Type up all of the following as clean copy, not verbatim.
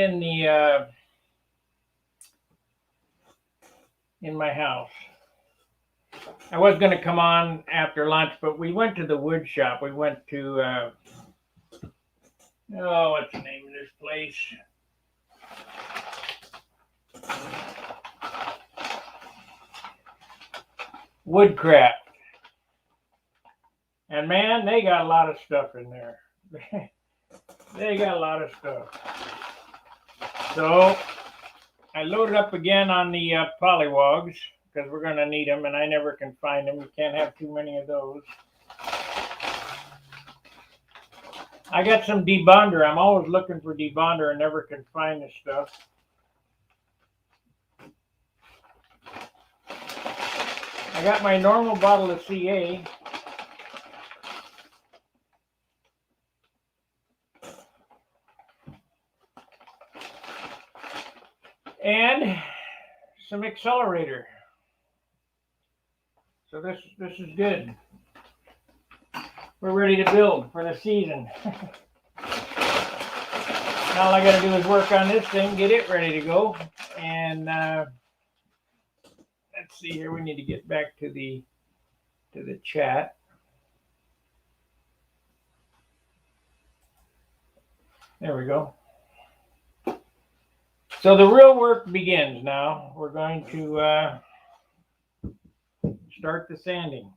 in the in my house. I was going to come on after lunch, but we went to the wood shop. We went to what's the name of this place? Woodcraft. And man, they got a lot of stuff in there. They got a lot of stuff. So I loaded up again on the polywogs because we're going to need them, and I never can find them. You can't have too many of those. I got some debonder. I'm always looking for debonder and never can find this stuff. I got my normal bottle of CA. And some accelerator. So this is good. We're ready to build for the season. Now all I got to do is work on this thing, get it ready to go. And let's see here. We need to get back to the chat. There we go. So the real work begins now. We're going to start the sanding.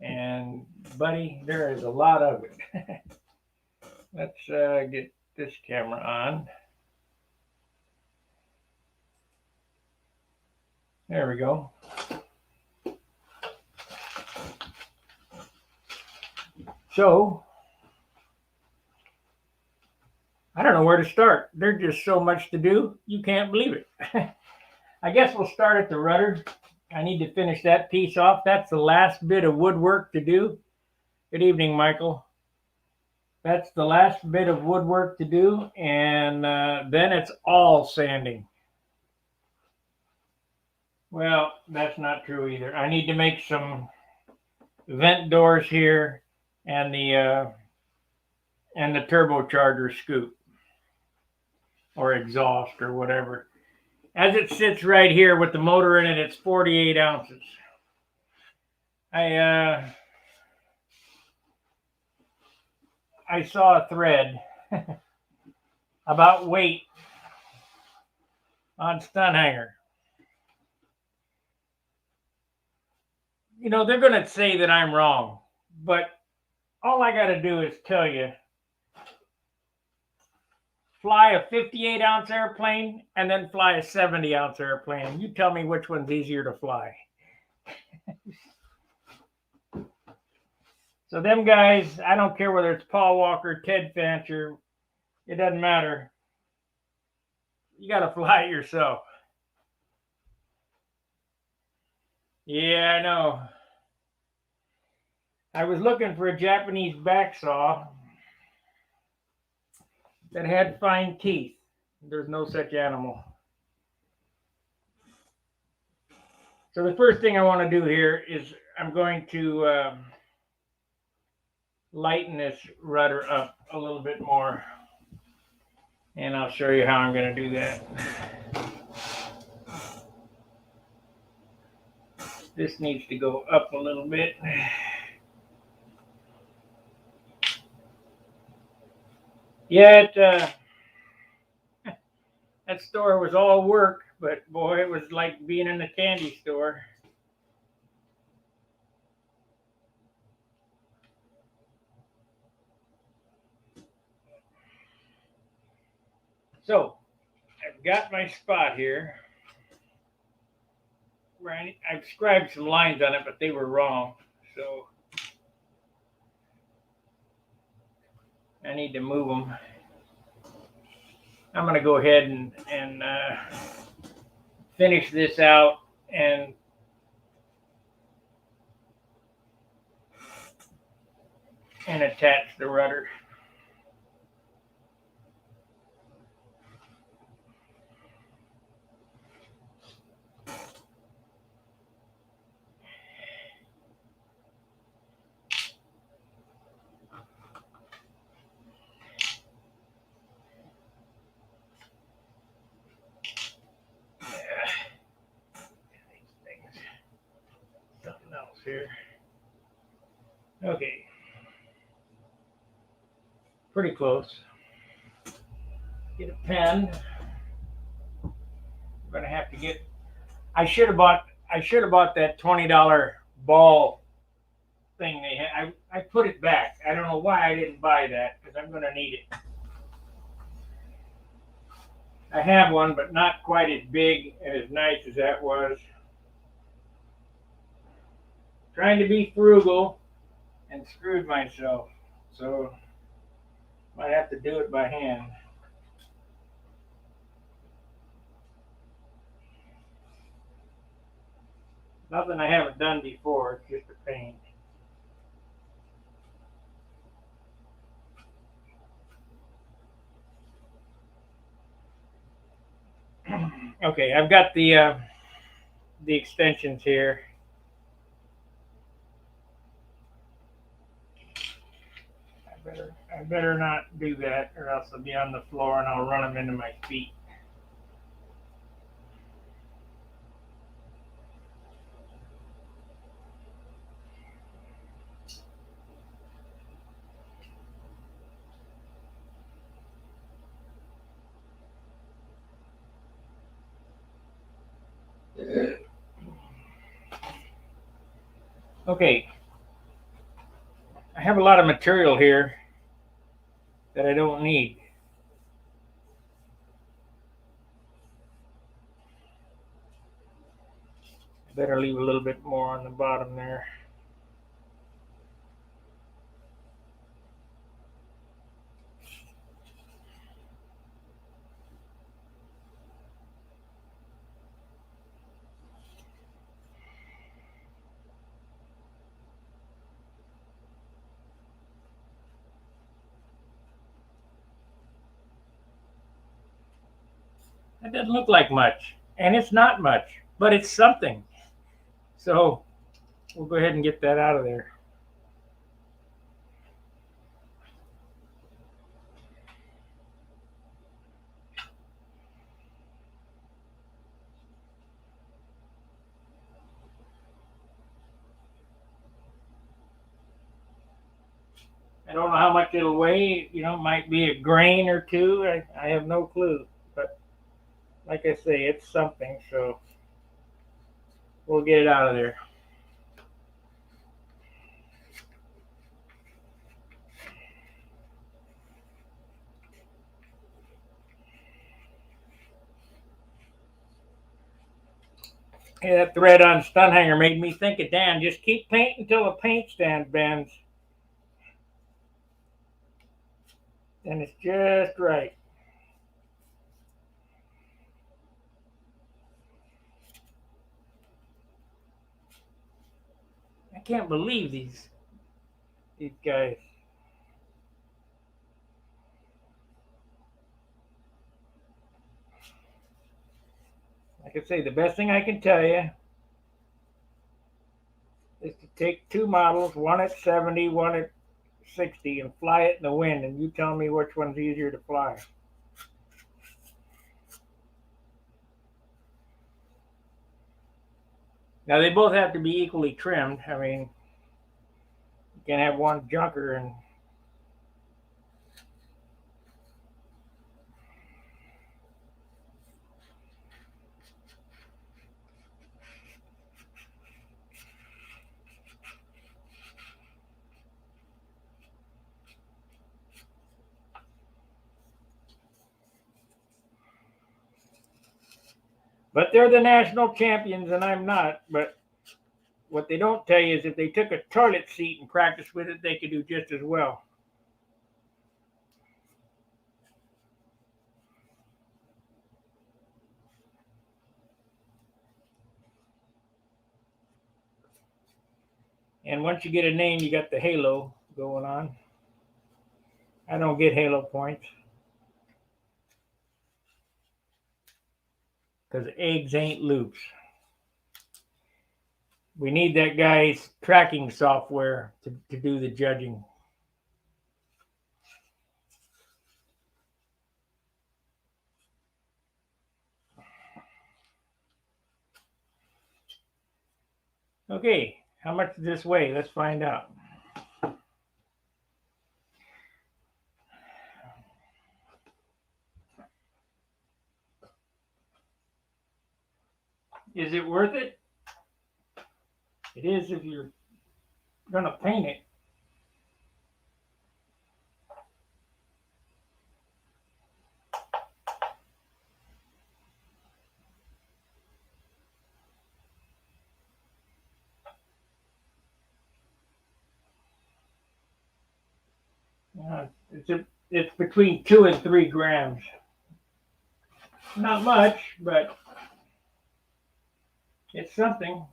And buddy, there is a lot of it. Let's get this camera on. There we go. So I don't know where to start. There's just so much to do. You can't believe it. I guess we'll start at the rudder. I need to finish that piece off. That's the last bit of woodwork to do. Good evening, Michael. That's the last bit of woodwork to do, and then it's all sanding. Well, that's not true either. I need to make some vent doors here and the turbocharger scoop or exhaust or whatever. As it sits right here with the motor in it, it's 48 ounces. I saw a thread about weight on stun hanger. You know, they're going to say that I'm wrong, but all I got to do is tell you, fly a 58 ounce airplane and then fly a 70 ounce airplane. You tell me which one's easier to fly. So them guys, I don't care whether it's Paul Walker, Ted Fancher, it doesn't matter. You got to fly it yourself. Yeah, I know. I was looking for a Japanese backsaw that had fine teeth. There's no such animal. So the first thing I want to do here is I'm going to lighten this rudder up a little bit more. And I'll show you how I'm going to do that. This needs to go up a little bit. Yeah, that store was all work, but boy, it was like being in a candy store. So, I've got my spot here. Where I've scribed some lines on it, but they were wrong. So, I need to move them. I'm going to go ahead and finish this out and attach the rudder. here. Okay. Pretty close. Get a pen. I'm gonna have to get. I should have bought that $20 ball thing they had. I put it back. I don't know why I didn't buy that because I'm gonna need it. I have one, but not quite as big and as nice as that was. Trying to be frugal and screwed myself. So might have to do it by hand. Nothing I haven't done before, it's just a pain. Okay, I've got the extensions here. I better not do that, or else they'll be on the floor and I'll run them into my feet. Okay, I have a lot of material here that I don't need. I better leave a little bit more on the bottom there. That doesn't look like much, and it's not much, but it's something. So we'll go ahead and get that out of there. I don't know how much it'll weigh. You know, it might be a grain or two. I have no clue. But like I say, it's something. So we'll get it out of there. Hey, that thread on stun hanger made me think of Dan. Just keep painting until the paint stand bends. And it's just right. I can't believe these guys. Like I say, the best thing I can tell you is to take two models, one at 70, one at 60, and fly it in the wind, and you tell me which one's easier to fly. Now, they both have to be equally trimmed. I mean, you can't have one junker and but they're the national champions and I'm not. But what they don't tell you is if they took a toilet seat and practiced with it, they could do just as well. And once you get a name, you got the halo going on. I don't get halo points because eggs ain't loops. We need that guy's tracking software to do the judging. Okay, How much does this weigh? Let's find out. Is it worth it? It is if you're going to paint it. It's between 2 and 3 grams. Not much, but it's something.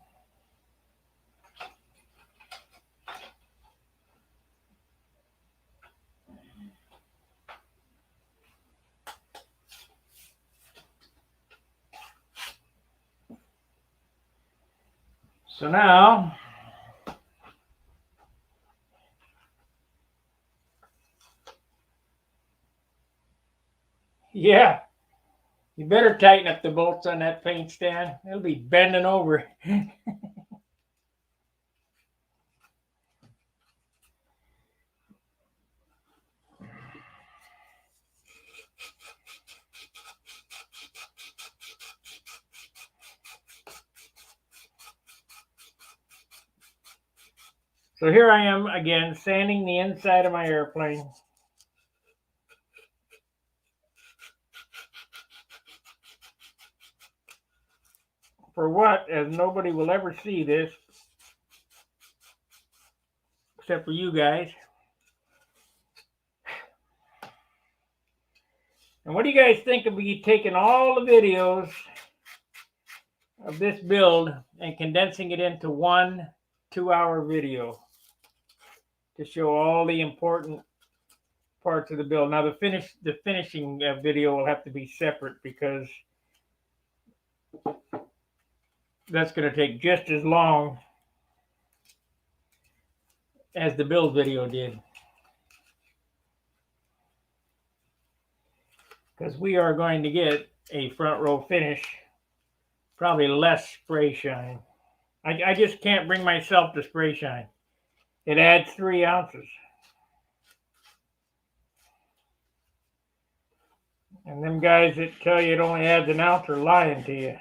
So now, yeah, you better tighten up the bolts on that paint stand. It'll be bending over. So here I am again, sanding the inside of my airplane. For what? As nobody will ever see this, except for you guys. And what do you guys think of me taking all the videos of this build and condensing it into one 2-hour video to show all the important parts of the build? Now the finishing video will have to be separate because that's going to take just as long as the build video did. Because we are going to get a front row finish, probably less spray shine. I just can't bring myself to spray shine. It adds 3 ounces. And them guys that tell you it only adds an ounce are lying to you.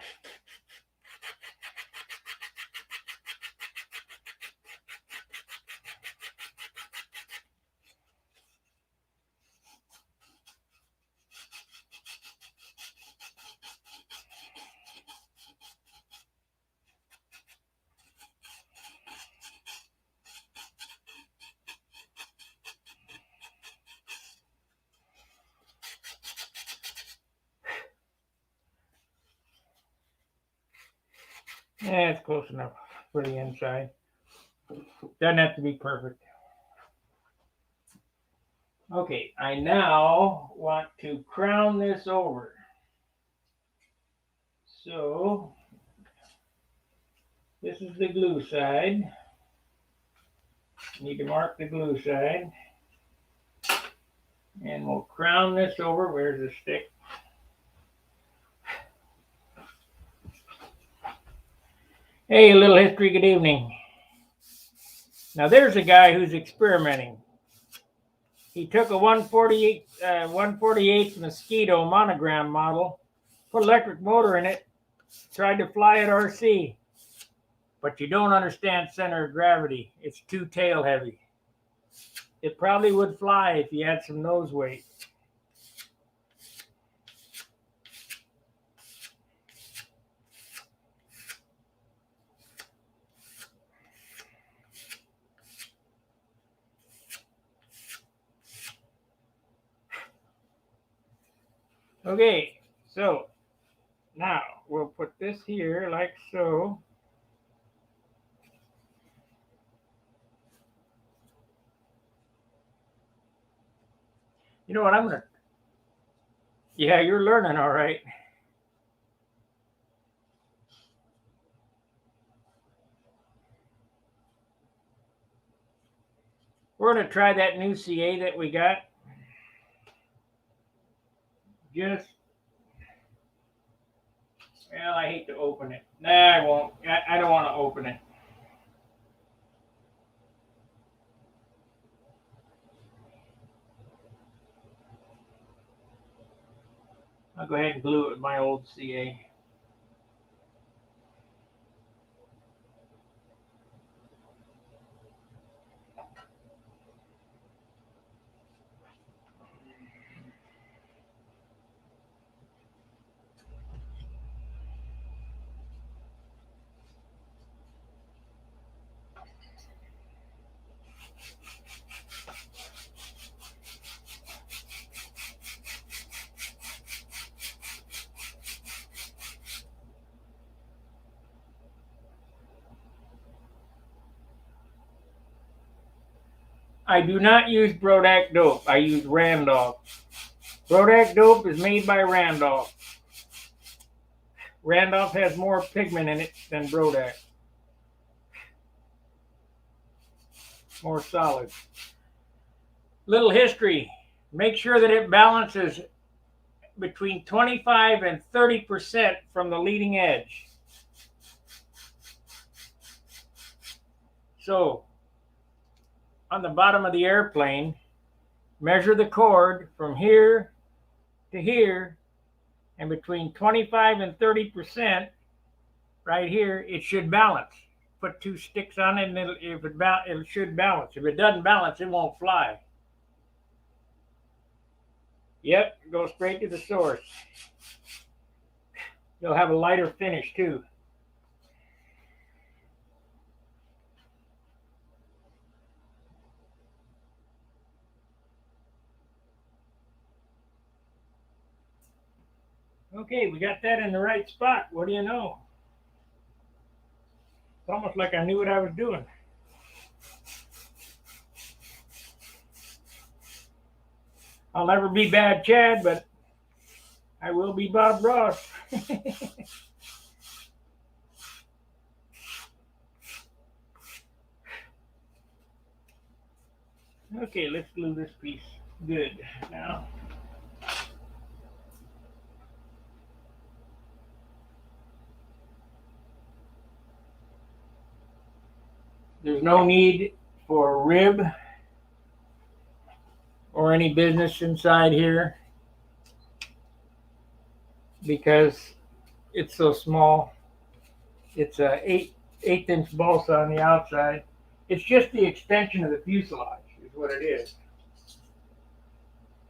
Yeah, it's close enough for the inside. Doesn't have to be perfect. Okay, I now want to crown this over. So, this is the glue side. Need to mark the glue side. And we'll crown this over. Where's the stick? Hey, a little history, good evening. Now there's a guy who's experimenting. He took a 148 Mosquito monogram model, put an electric motor in it, tried to fly at RC. But you don't understand center of gravity. It's too tail heavy. It probably would fly if you had some nose weight. Okay, so now we'll put this here like so. You know what, I'm gonna, yeah, you're learning all right. We're gonna try that new CA that we got. Just, well, I hate to open it. Nah, I won't. I don't want to open it. I'll go ahead and glue it with my old CA. I do not use Brodak dope. I use Randolph. Brodak dope is made by Randolph. Randolph has more pigment in it than Brodak. More solid. Little history. Make sure that it balances between 25 and 30% from the leading edge. So, on the bottom of the airplane, measure the cord from here to here, and between 25 and 30% right here, it should balance. Put two sticks on it, and it should balance. If it doesn't balance, it won't fly. Yep, go straight to the source. You'll have a lighter finish too. Okay, we got that in the right spot. What do you know? It's almost like I knew what I was doing. I'll never be Bad Chad, but I will be Bob Ross. Okay, let's glue this piece good now. There's no need for a rib or any business inside here because it's so small. It's a 8-inch balsa on the outside. It's just the extension of the fuselage is what it is.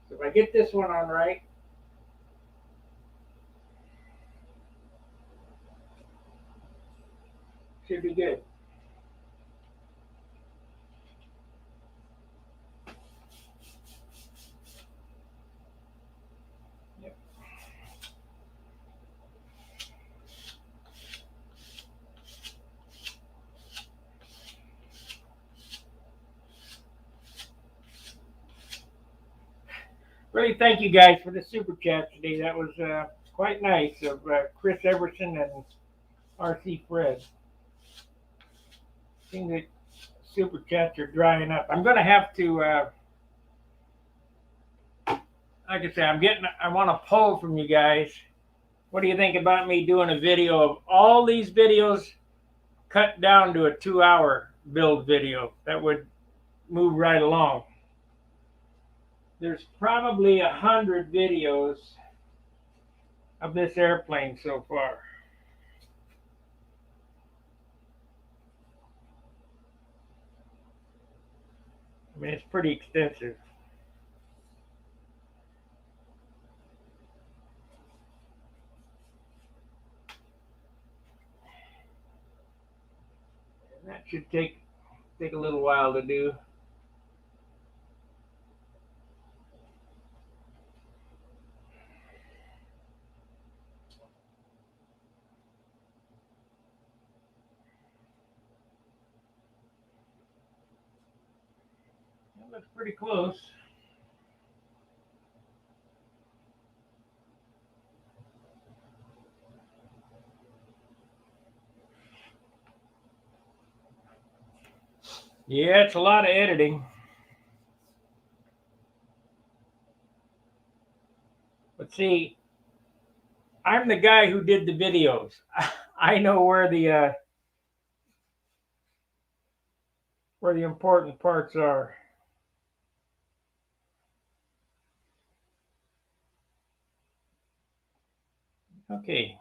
So if I get this one on right, should be good. Yep. Really thank you guys for the super chat today. That was quite nice of Chris Everson and RC Fred. Seems that super chats are drying up. I'm going to have to, like I say, I want a poll from you guys. What do you think about me doing a video of all these videos cut down to a 2-hour build video? That would move right along. There's probably 100 videos of this airplane so far. I mean, it's pretty extensive. And that should take a little while to do. That looks pretty close. Yeah, it's a lot of editing. But see, I'm the guy who did the videos. I know where the important parts are. Okay.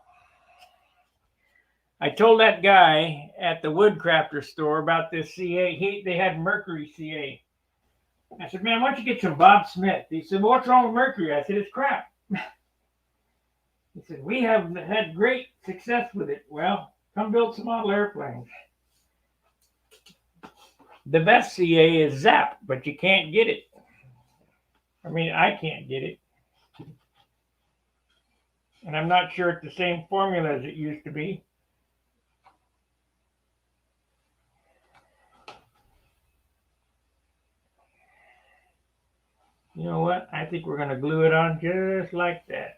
I told that guy at the woodcrafter store about this CA. They had mercury CA. I said, man, why don't you get some Bob Smith? He said, well, what's wrong with mercury? I said, it's crap. He said, we have had great success with it. Well, come build some model airplanes. The best CA is Zap, but you can't get it. I mean, I can't get it. And I'm not sure it's the same formula as it used to be. You know what? I think we're going to glue it on just like that.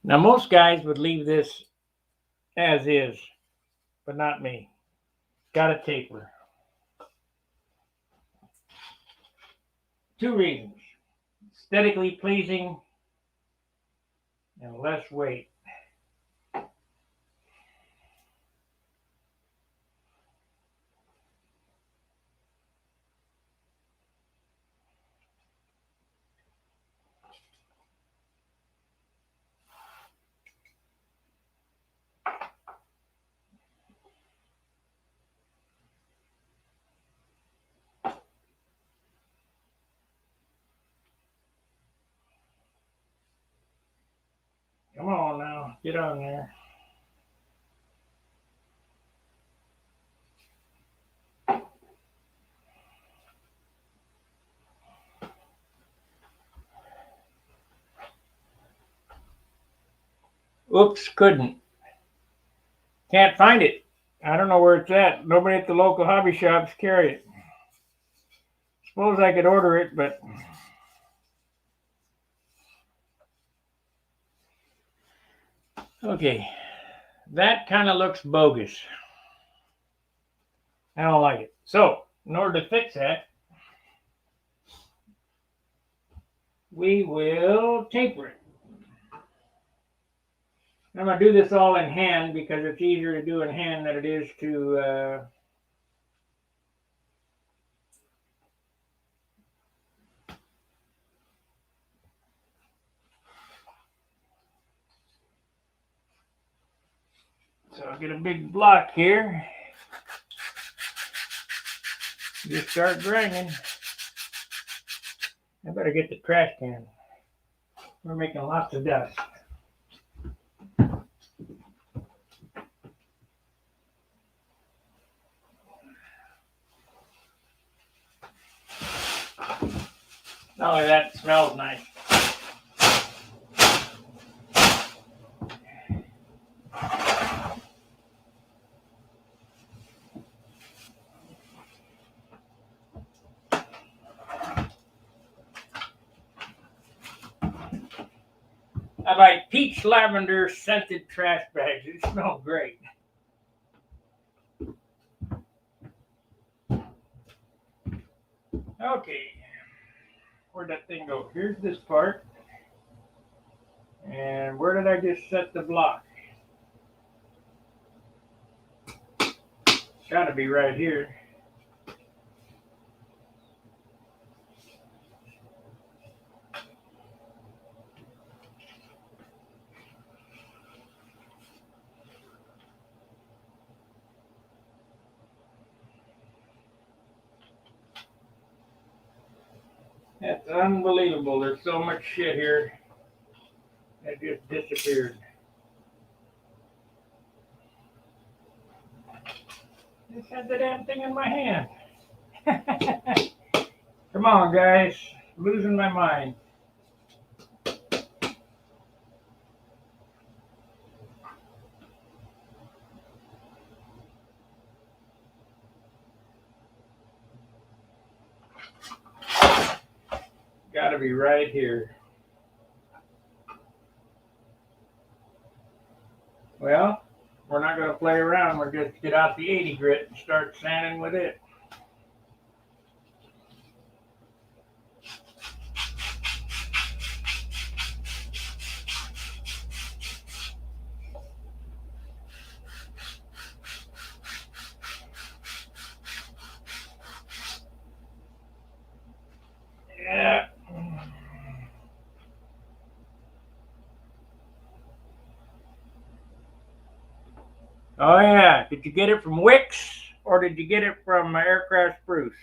Now, most guys would leave this as is, but not me. Got a taper. 2 reasons. Aesthetically pleasing and less weight. Come on now, get on there. Oops, couldn't. Can't find it. I don't know where it's at. Nobody at the local hobby shops carry it. Suppose I could order it, but okay. That kind of looks bogus. I don't like it. So, in order to fix that, we will taper it. I'm going to do this all in hand because it's easier to do in hand than it is to so I'll get a big block here. Just start grinding. I better get the trash can. We're making lots of dust. Not only that, it smells nice. I buy peach lavender scented trash bags. It smells great. Okay. Where'd that thing go? Here's this part. And where did I just set the block? It's gotta be right here. That's unbelievable. There's so much shit here that just disappeared. Just had the damn thing in my hand. Come on, guys. Losing my mind. Got to be right here. Well, we're not going to play around. We're going to get out the 80 grit and start sanding with it. Yeah. Oh, yeah. Did you get it from Wix or did you get it from Aircraft Spruce?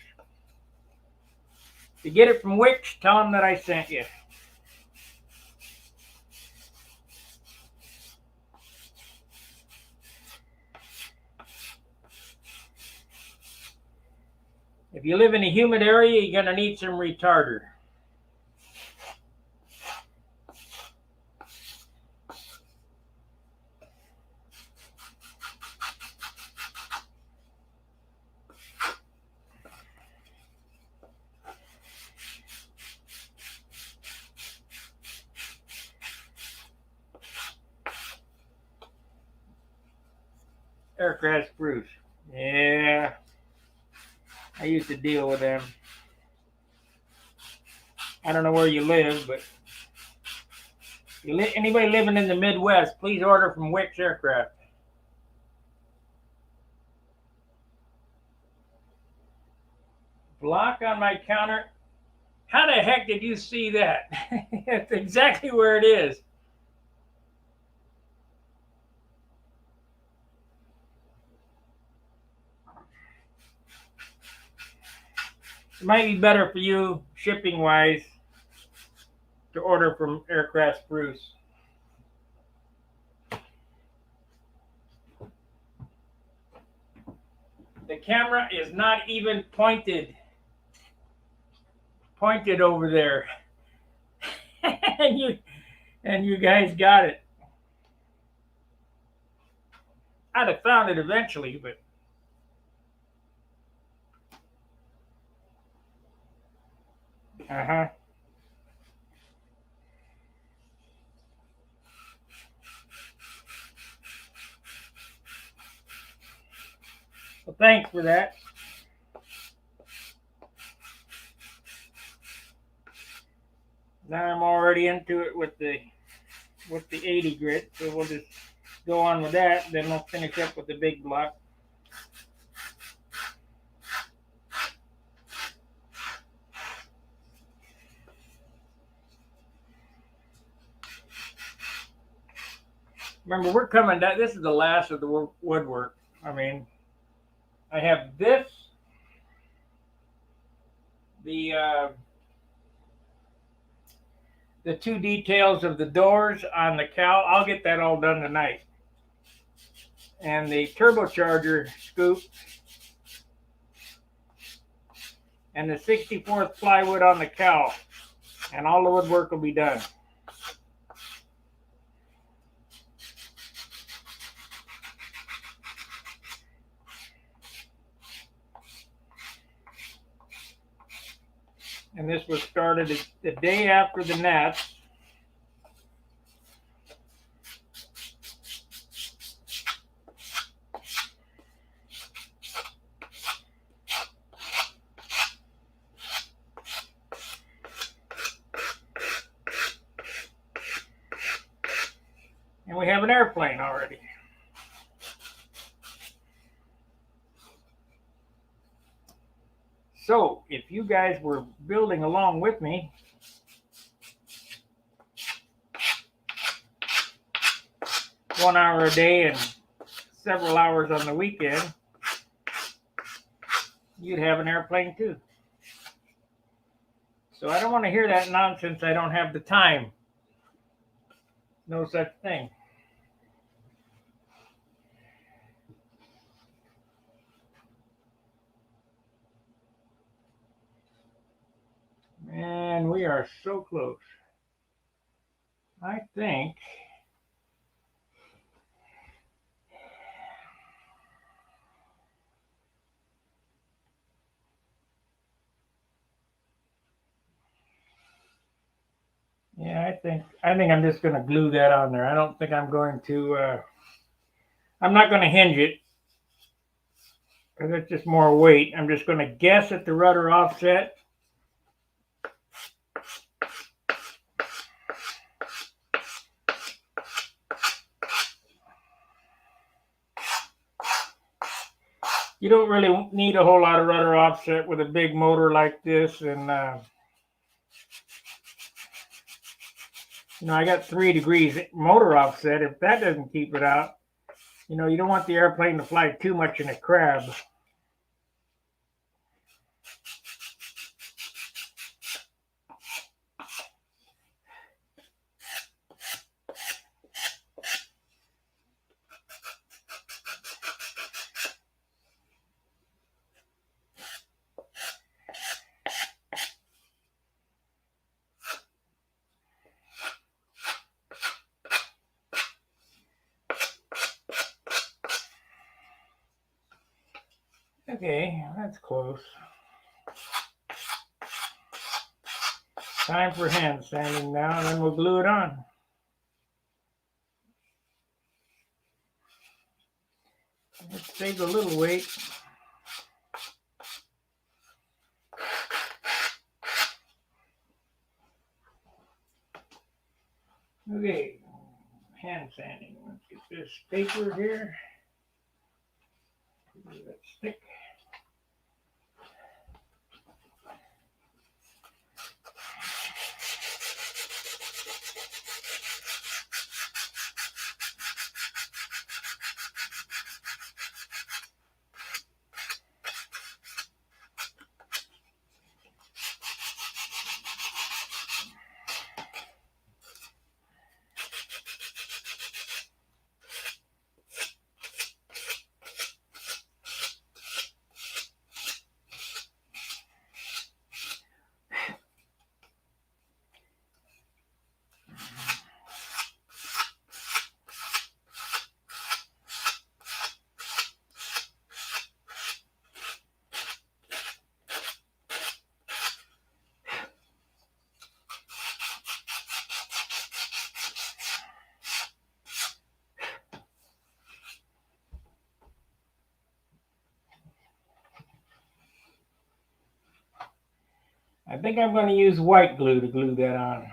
If you get it from Wix, tell them that I sent you. If you live in a humid area, you're going to need some retarder. Aircraft Spruce. Yeah. I used to deal with them. I don't know where you live, but anybody living in the Midwest, please order from Wix Aircraft. Block on my counter. How the heck did you see that? That's exactly where it is. It might be better for you, shipping wise, to order from Aircraft Spruce. The camera is not even pointed over there. and you guys got it. I'd have found it eventually, but uh-huh. Well, thanks for that. Now I'm already into it with the 80 grit, so we'll just go on with that. Then we'll finish up with the big block. Remember, we're coming down. This is the last of the woodwork. I mean, I have this, the two details of the doors on the cowl. I'll get that all done tonight. And the turbocharger scoop and the 64th plywood on the cowl. And all the woodwork will be done. And this was started the day after the Nats. And we have an airplane already. So, if you guys were building along with me, one hour a day and several hours on the weekend, you'd have an airplane too. So I don't want to hear that nonsense. I don't have the time. No such thing. And we are so close. I think yeah, I think I'm just going to glue that on there. I don't think I'm going to I'm not going to hinge it because it's just more weight. I'm just going to guess at the rudder offset. You don't really need a whole lot of rudder offset with a big motor like this, and I got 3 degrees motor offset. If that doesn't keep it out, you don't want the airplane to fly too much in a crab. Okay, that's close. Time for hand sanding now, and then we'll glue it on. It saves a little weight. Okay, hand sanding. Let's get this paper here. That stick. I think I'm going to use white glue to glue that on.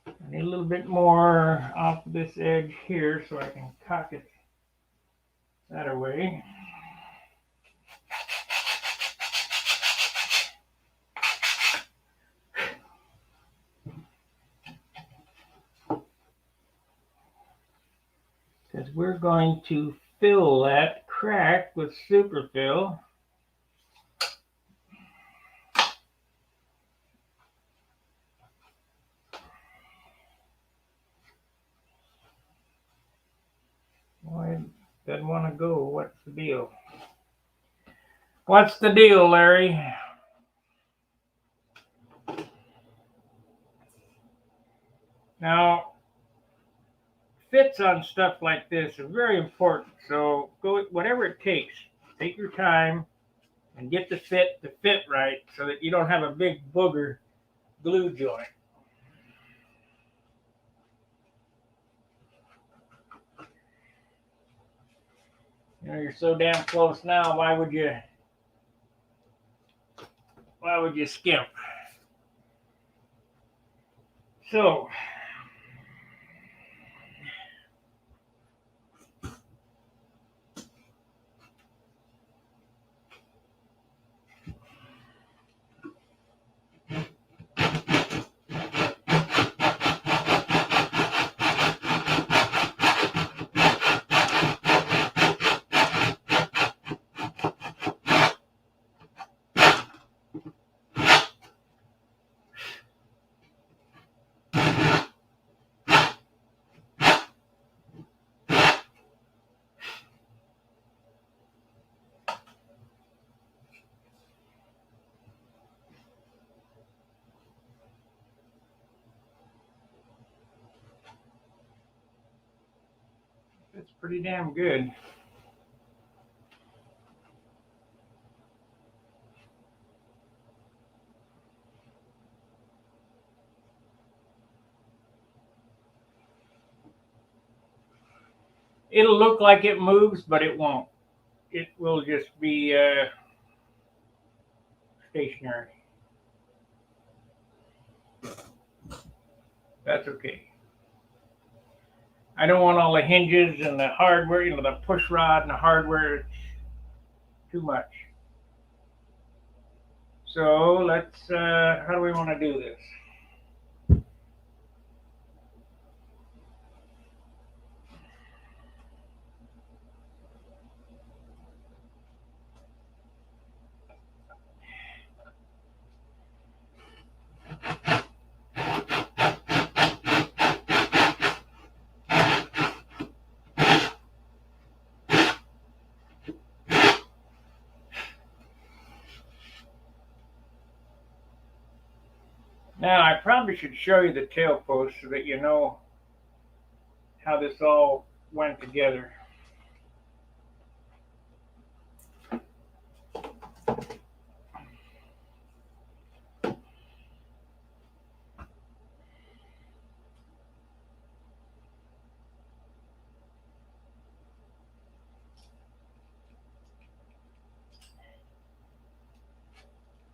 I need a little bit more off this edge here so I can cock it that away. Because we're going to fill that crack with superfill. Boy, it doesn't want to go. What's the deal? What's the deal, Larry? Now, fits on stuff like this are very important. So go whatever it takes. Take your time and get the fit right so that you don't have a big booger glue joint. You're so damn close now. Why would you skimp? So That's pretty damn good. It'll look like it moves, but it won't. It will just be stationary. That's okay. I don't want all the hinges and the hardware, the push rod and the hardware. It's too much. So let's, how do we want to do this? Now, I probably should show you the tail post so that you know how this all went together.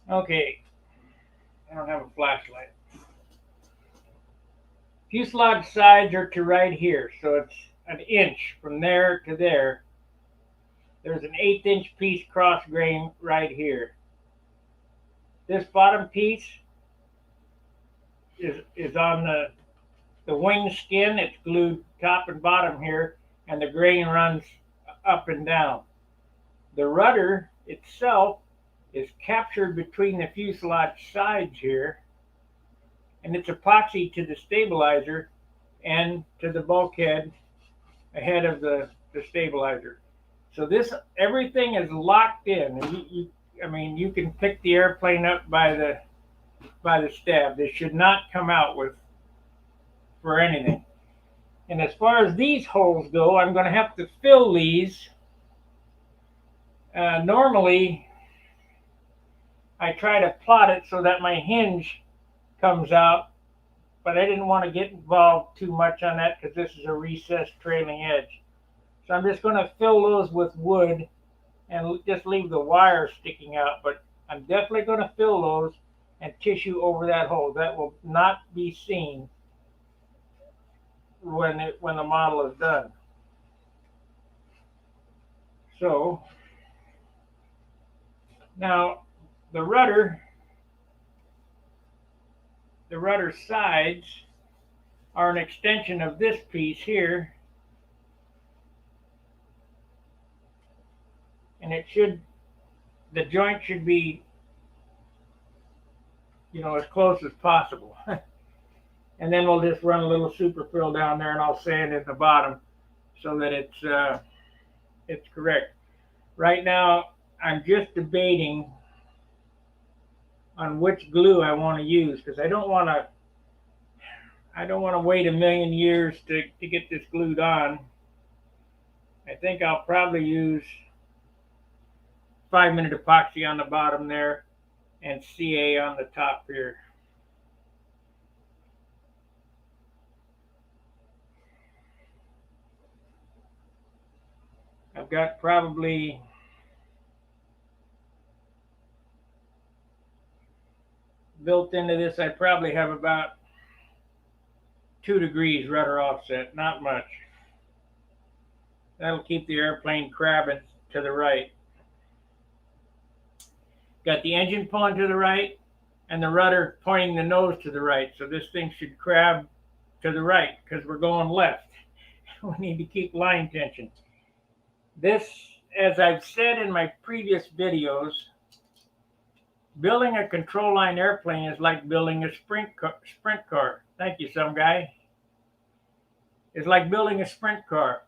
Okay, I don't have a flashlight. Fuselage sides are to right here, so it's an inch from there to there. There's an 1/8 inch piece cross grain right here. This bottom piece is on the wing skin. It's glued top and bottom here, and the grain runs up and down. The rudder itself is captured between the fuselage sides here, and it's epoxy to the stabilizer and to the bulkhead ahead of the stabilizer. So this, everything is locked in. And I mean, you can pick the airplane up by the stab. This should not come out for anything. And as far as these holes go, I'm going to have to fill these. Normally, I try to plot it so that my hinge comes out, but I didn't want to get involved too much on that because this is a recessed trailing edge. So I'm just going to fill those with wood and just leave the wire sticking out, but I'm definitely going to fill those and tissue over that hole. That will not be seen when the model is done. So now the rudder sides are an extension of this piece here, and the joint should be as close as possible. And then we'll just run a little super fill down there, and I'll sand in the bottom so that it's correct. Right now, I'm just debating on which glue I want to use because I don't want to wait a million years to get this glued on. I think I'll probably use 5-minute epoxy on the bottom there and CA on the top here. I've got probably built into this, I probably have about 2 degrees rudder offset, not much. That'll keep the airplane crabbing to the right. Got the engine pulling to the right and the rudder pointing the nose to the right. So this thing should crab to the right because we're going left. We need to keep line tension. This, as I've said in my previous videos, building a control line airplane is like building a sprint car. Thank you, some guy. It's like building a sprint car.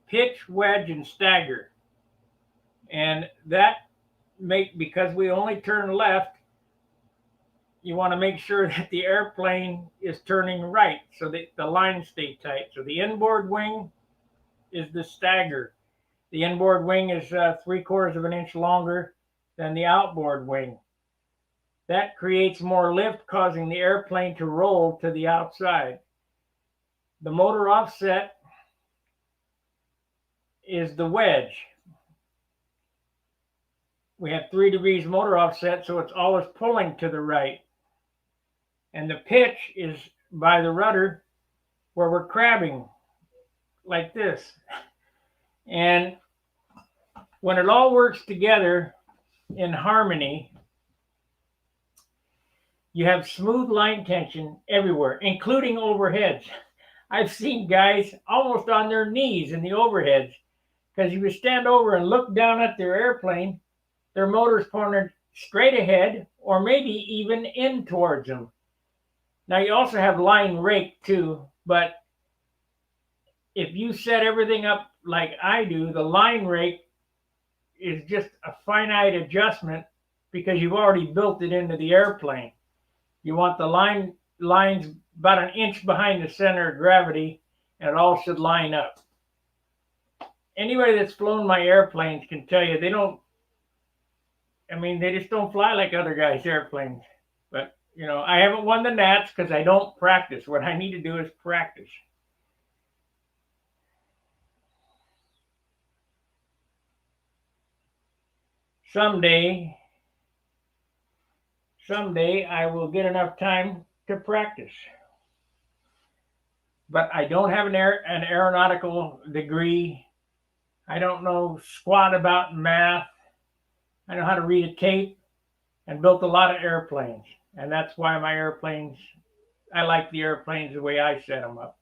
Pitch, wedge, and stagger. And that because we only turn left, you want to make sure that the airplane is turning right so that the lines stay tight. So the inboard wing is the stagger. The inboard wing is 3/4 of an inch longer than the outboard wing. That creates more lift, causing the airplane to roll to the outside. The motor offset is the wedge. We have 3 degrees motor offset, so it's always pulling to the right. And the pitch is by the rudder where we're crabbing like this. And when it all works together in harmony, you have smooth line tension everywhere, including overheads. I've seen guys almost on their knees in the overheads because if you stand over and look down at their airplane, their motor's pointed straight ahead or maybe even in towards them. Now you also have line rake too, but if you set everything up like I do, the line rake is just a finite adjustment because you've already built it into the airplane. You want the lines about an inch behind the center of gravity, and it all should line up. Anybody that's flown my airplanes can tell you they just don't fly like other guys' airplanes. But, I haven't won the Nats because I don't practice. What I need to do is practice. Someday I will get enough time to practice. But I don't have an aeronautical degree. I don't know squat about math. I know how to read a tape and built a lot of airplanes. And that's why I like the airplanes the way I set them up.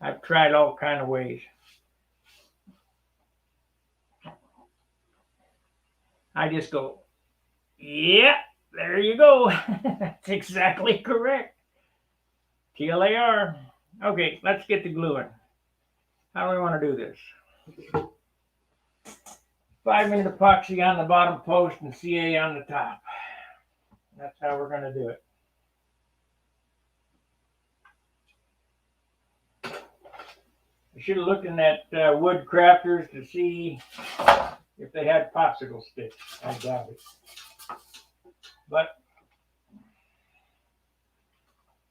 I've tried all kind of ways. I just go, yeah, there you go. That's exactly correct. TLAR. Okay, let's get to gluing. How do we want to do this? 5-minute epoxy on the bottom post and CA on the top. That's how we're going to do it. I should have looked in that Wood Crafters to see if they had popsicle sticks. I doubt it. But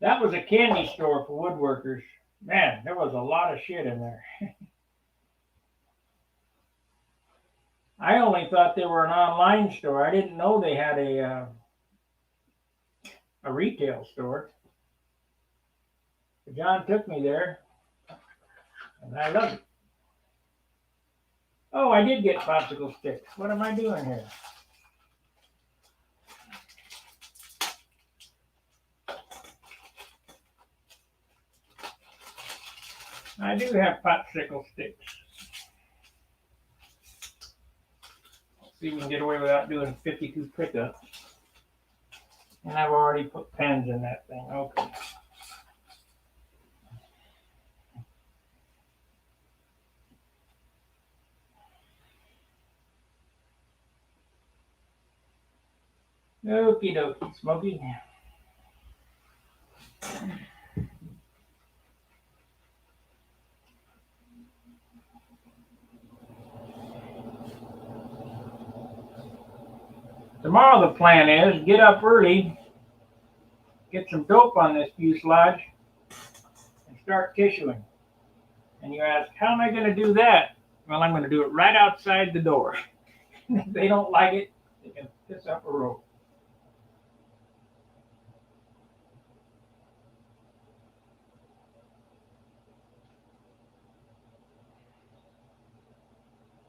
that was a candy store for woodworkers. Man, there was a lot of shit in there. I only thought they were an online store. I didn't know they had a retail store. But John took me there, and I loved it. Oh, I did get popsicle sticks. What am I doing here? I do have popsicle sticks. Let's see if we can get away without doing 52 pickups. And I've already put pens in that thing. Okay. Okie dokie, Smokey. Tomorrow the plan is get up early, get some dope on this fuselage, and start tissuing. And you ask, how am I going to do that? Well, I'm going to do it right outside the door. If they don't like it, they can piss up a rope.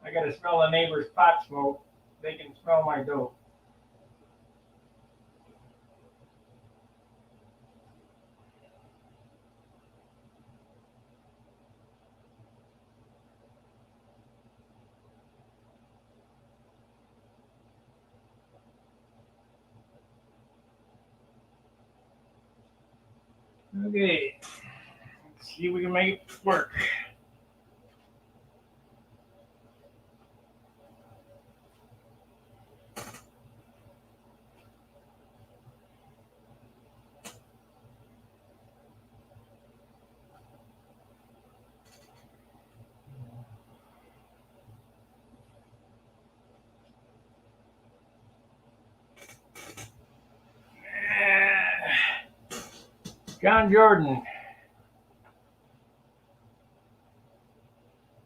I got to smell the neighbor's pot smoke. They can smell my dope. Okay, let's see if we can make it work. John Jordan.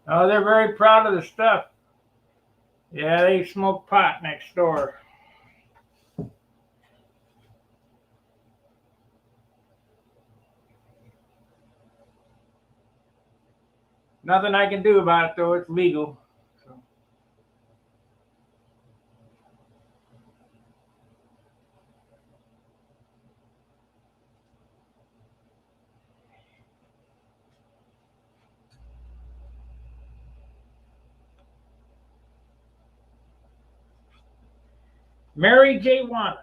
Oh, they're very proud of the stuff. Yeah, they smoke pot next door. Nothing I can do about it, though. It's legal. So. Mary J. Wanna.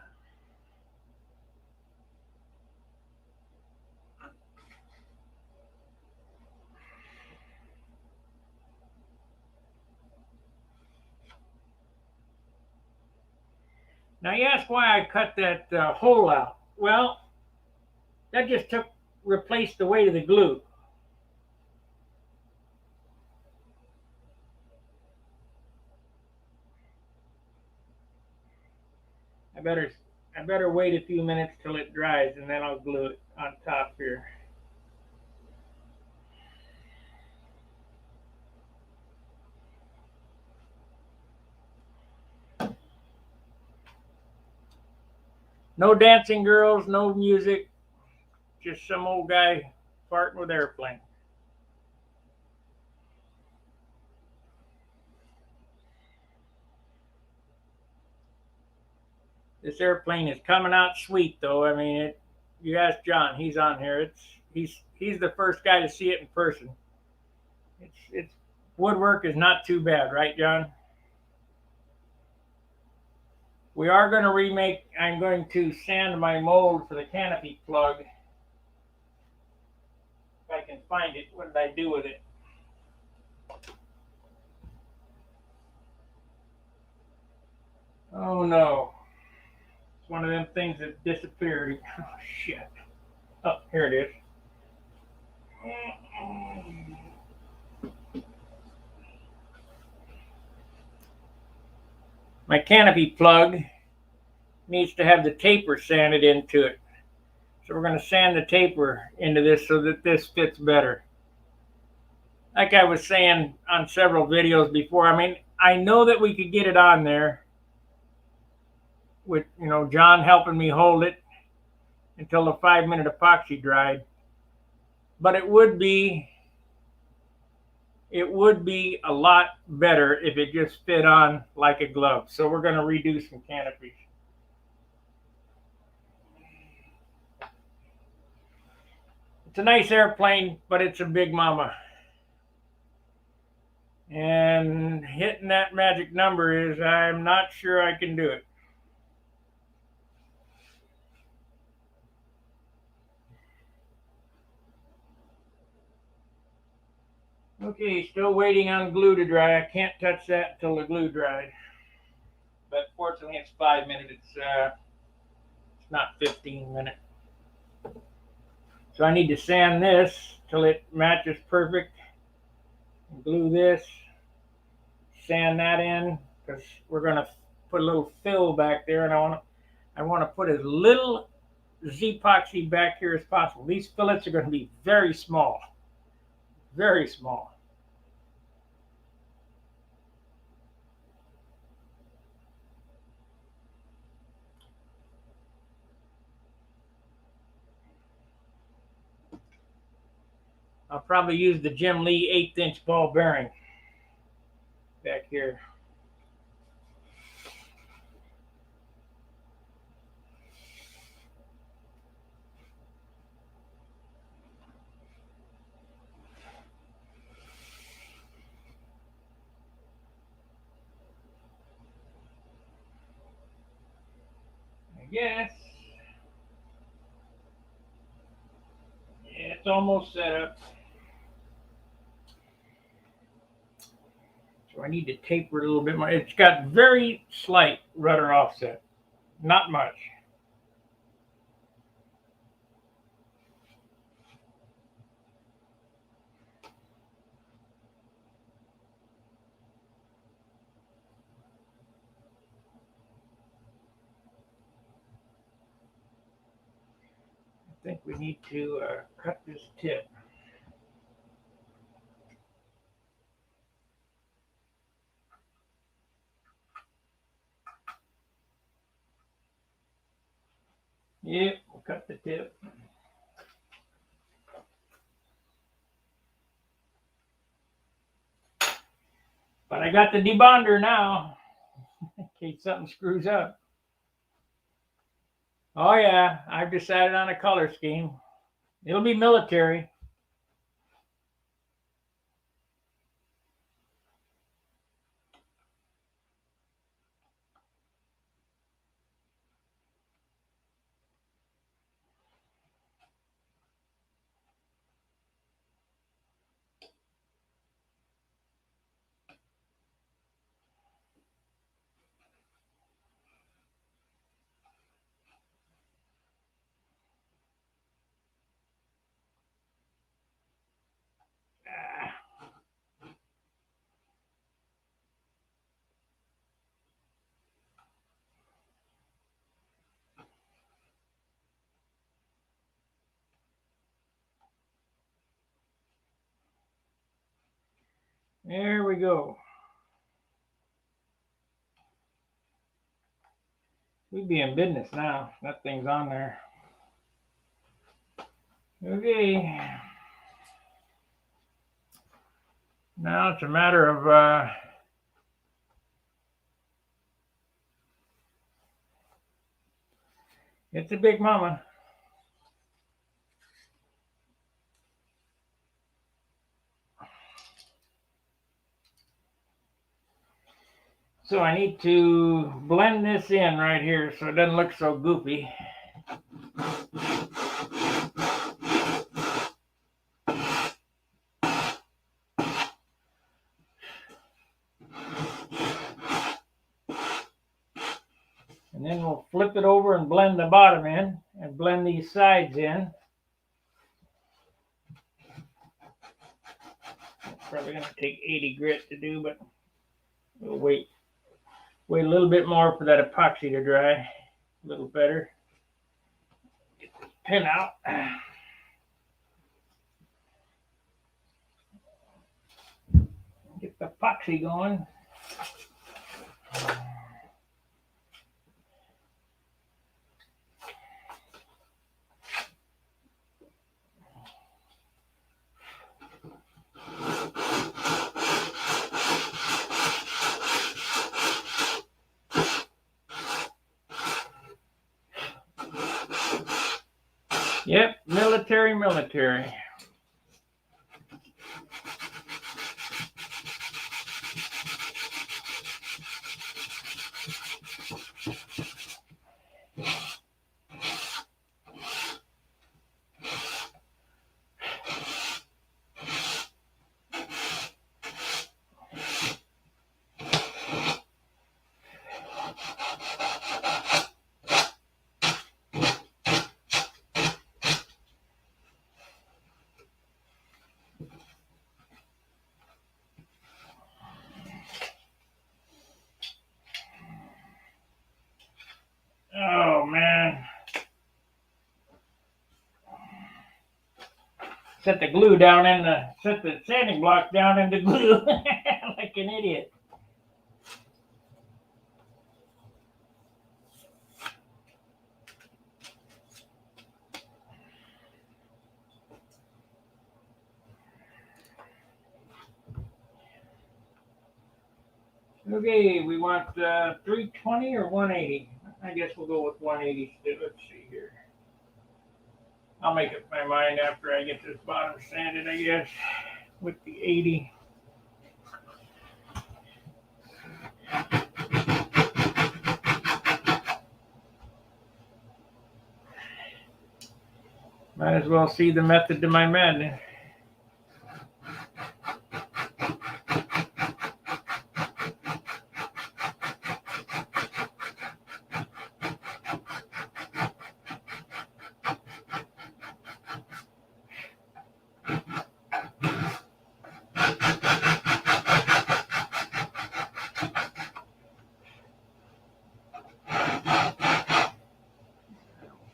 Now you ask why I cut that hole out. Well, that just replaced the weight of the glue. I better I better wait a few minutes till it dries and then I'll glue it on top here. No dancing girls, no music, just some old guy farting with airplane. This airplane is coming out sweet, though. I mean, you ask John; he's on here. He's the first guy to see it in person. It's woodwork is not too bad, right, John? We are going to remake. I'm going to sand my mold for the canopy plug. If I can find it, what did I do with it? Oh no! It's one of them things that disappeared. Oh shit! Oh, here it is. My canopy plug needs to have the taper sanded into it. So we're going to sand the taper into this so that this fits better. Like I was saying on several videos before, I mean, I know that we could get it on there with, John helping me hold it until the 5-minute epoxy dried. But it would be a lot better if it just fit on like a glove. So we're going to redo some canopies. It's a nice airplane, but it's a big mama. And hitting that magic number is, I'm not sure I can do it. Okay, still waiting on glue to dry. I can't touch that until the glue dries. But fortunately, it's 5 minutes. It's not 15 minutes. So I need to sand this till it matches perfect. Glue this. Sand that in because we're going to put a little fill back there, and I want to put as little Z-epoxy back here as possible. These fillets are going to be very small. Very small. I'll probably use the Jim Lee 1/8-inch ball bearing back here. I guess. Yeah, it's almost set up. So I need to taper it a little bit more. It's got very slight rudder offset. Not much. think we need to cut this tip. Yep, we'll cut the tip. But I got the debonder now, in case something screws up. Oh yeah, I've decided on a color scheme. It'll be military. There we go. We'd be in business now. That thing's on there. Okay. Now it's a matter of it's a big mama. So I need to blend this in right here so it doesn't look so goofy. And then we'll flip it over and blend the bottom in and blend these sides in. It's probably going to take 80 grit to do, but we'll wait a little bit more for that epoxy to dry a little better. Get this pin out. Get the epoxy going. Yep, military. Oh man. Set the sanding block down in the glue like an idiot. Okay, we want 320 or 180. I guess we'll go with 180 still. Let's see here. I'll make up my mind after I get this bottom sanded, I guess, with the 80. Might as well see the method to my madness.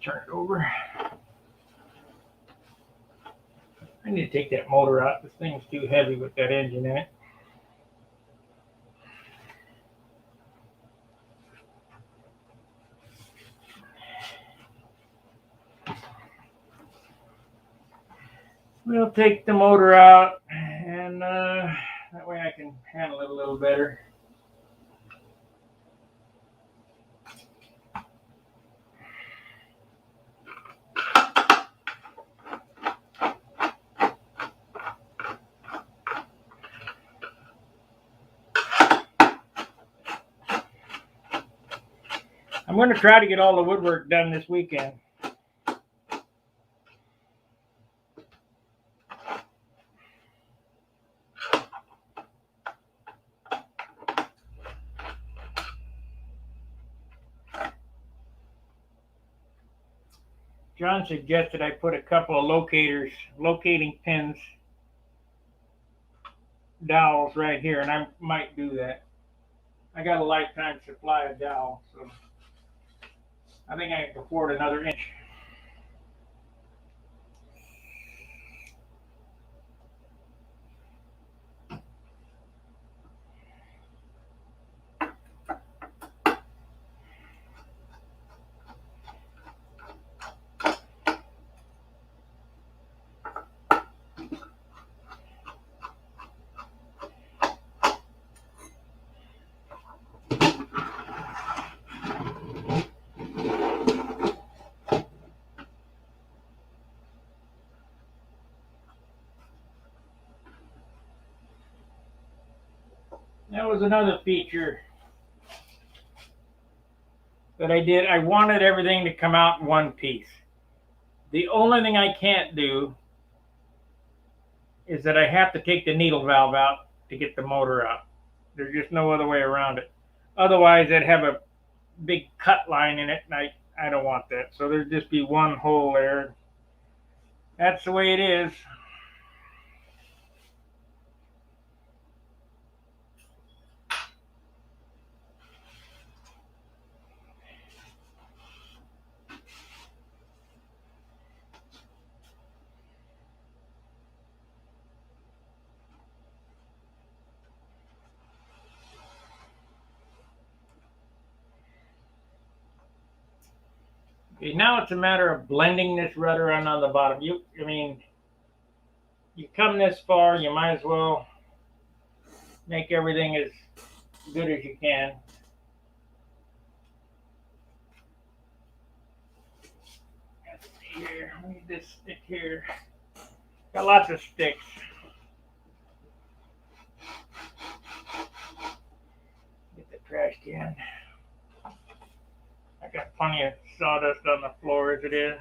Turn it over. need to take that motor out. This thing's too heavy with that engine in it. We'll take the motor out, and that way I can handle it a little better. I'm going to try to get all the woodwork done this weekend. John suggested I put a couple of locating pins, dowels right here, and I might do that. I got a lifetime supply of dowels, so I think I can afford another inch. That was another feature that I did. I wanted everything to come out in one piece. The only thing I can't do is that I have to take the needle valve out to get the motor out. There's just no other way around it. Otherwise, I'd have a big cut line in it, and I don't want that. So there'd just be one hole there. That's the way it is. Okay, now it's a matter of blending this rudder on the bottom. You come this far, you might as well make everything as good as you can. Here, we need this stick here. Got lots of sticks. Get the trash can. I got plenty of sawdust on the floor as it is.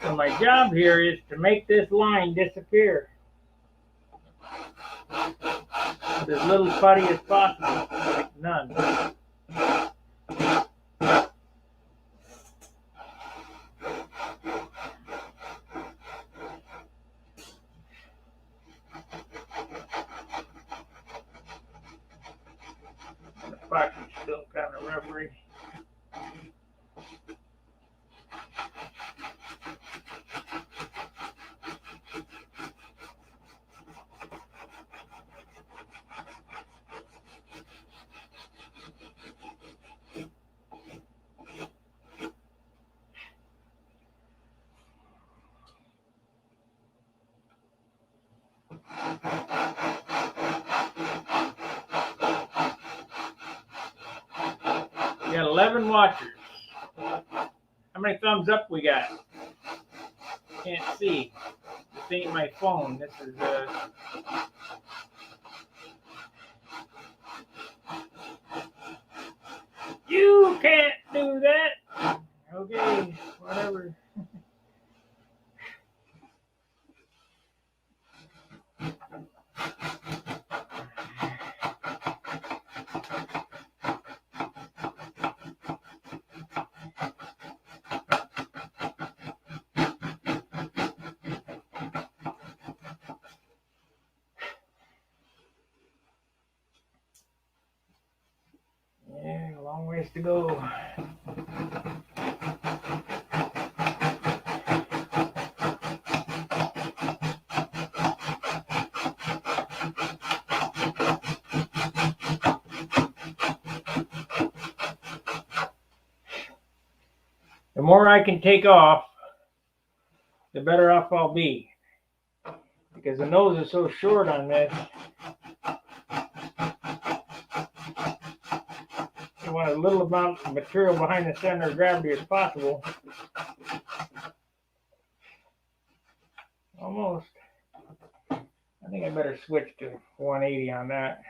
So my job here is to make this line disappear with as little putty as possible, like none. The epoxy's still kind of rubbery. Yeah, 7 watchers. How many thumbs up we got? Can't see. This ain't my phone. This is You can't do that. Okay, whatever. Yeah, a long ways to go. The more I can take off, the better off I'll be. Because the nose is so short on this. You want as little amount of material behind the center of gravity as possible. Almost. I think I better switch to 180 on that.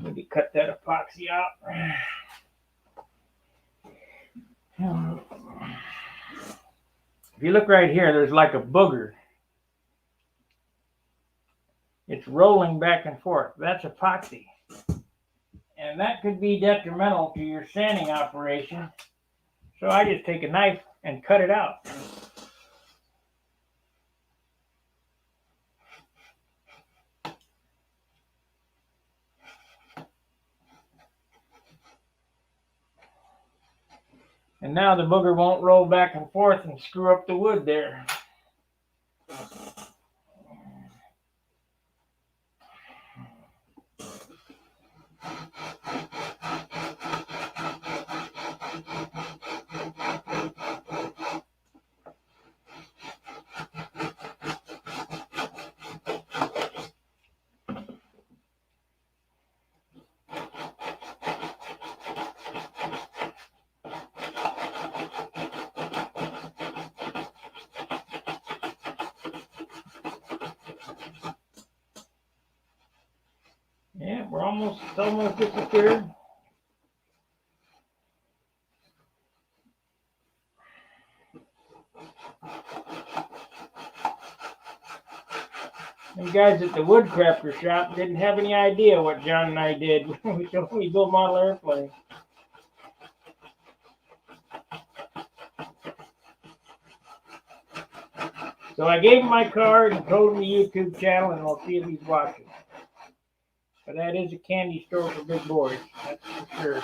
Maybe cut that epoxy out. If you look right here, there's like a booger. It's rolling back and forth. That's epoxy. And that could be detrimental to your sanding operation. So I just take a knife and cut it out. And now the booger won't roll back and forth and screw up the wood there. Yeah, it's almost disappeared. The guys at the woodcrafter shop didn't have any idea what John and I did when we built model airplanes. So I gave him my card and told him the YouTube channel, and we'll see if he's watching. But that is a candy store for big boys, that's for sure.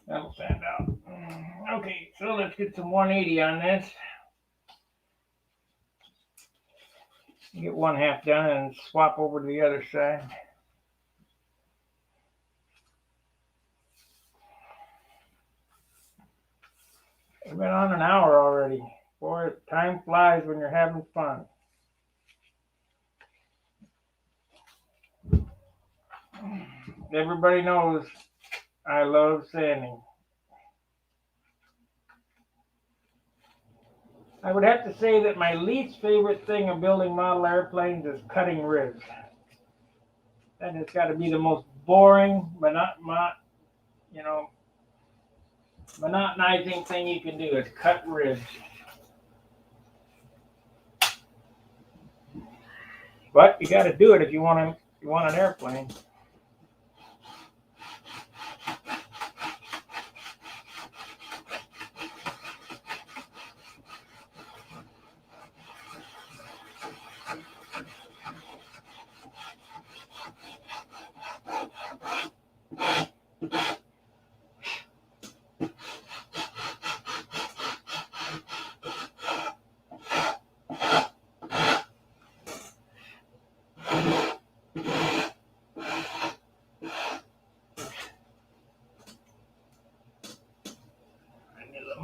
That'll stand out. Okay, so let's get some 180 on this. Get one half done and swap over to the other side. We've been on an hour already. Boy, time flies when you're having fun. Everybody knows I love sanding. I would have to say that my least favorite thing of building model airplanes is cutting ribs. That has got to be the most boring, monotonizing thing you can do is cut ribs. But you got to do it if you want an airplane.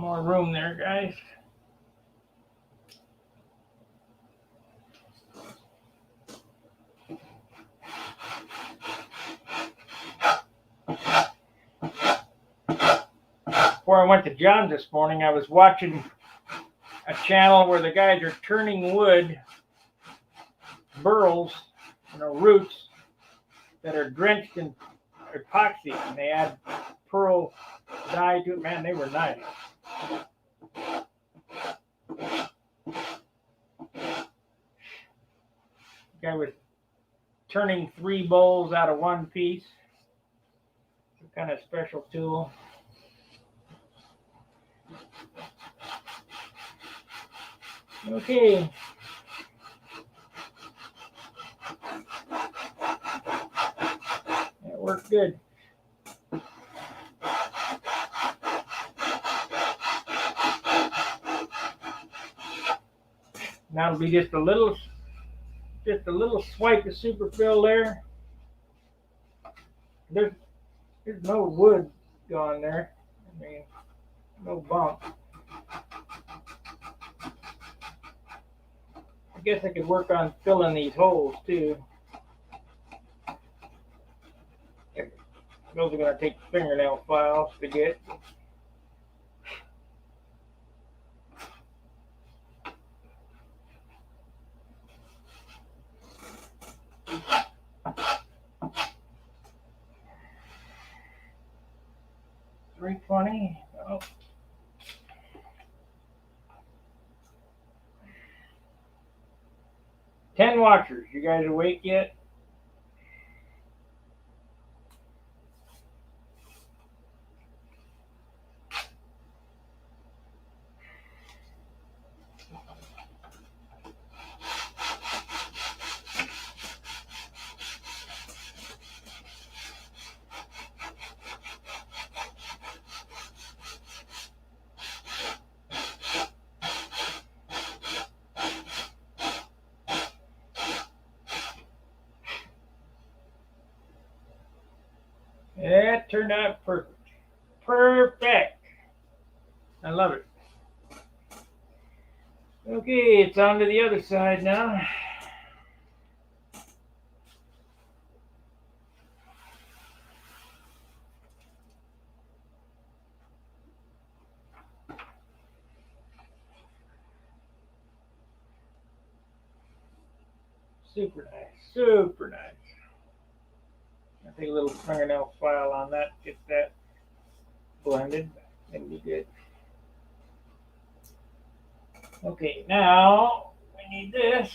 more room there, guys. Before I went to John's this morning, I was watching a channel where the guys are turning wood, burls, roots that are drenched in epoxy, and they add pearl dye to it. Man, they were nice. The guy was turning 3 bowls out of 1 piece. Some kind of special tool. Okay. That worked good. Now it'll be just a little swipe of superfill there. There's no wood gone there. I mean, no bump. I guess I could work on filling these holes too. Those are going to take fingernail files to get. $3.20. Oh. Ten watchers. You guys awake yet? That turned out perfect. Perfect. I love it. Okay, it's on to the other side now. Super nice. Super nice. I'll take a little fingernail file on that, get that blended. That'll be good. Okay, now we need this.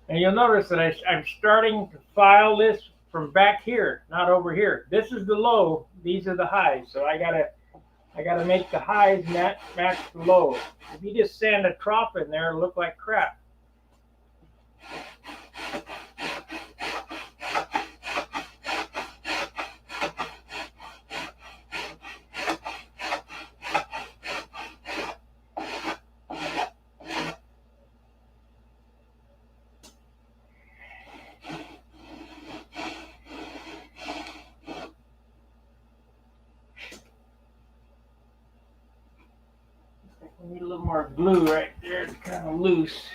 And you'll notice that I'm starting to file this from back here, not over here. This is the low, these are the highs. So I gotta make the highs match the low. If you just sand a trough in there, it'll look like crap. We need a little more glue right there. It's kind of loose.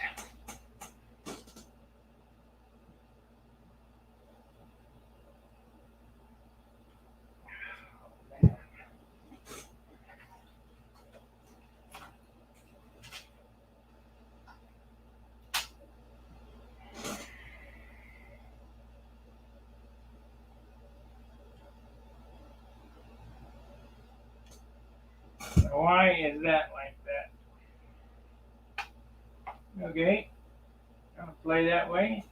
Why is that like that? Okay. Gonna play that way.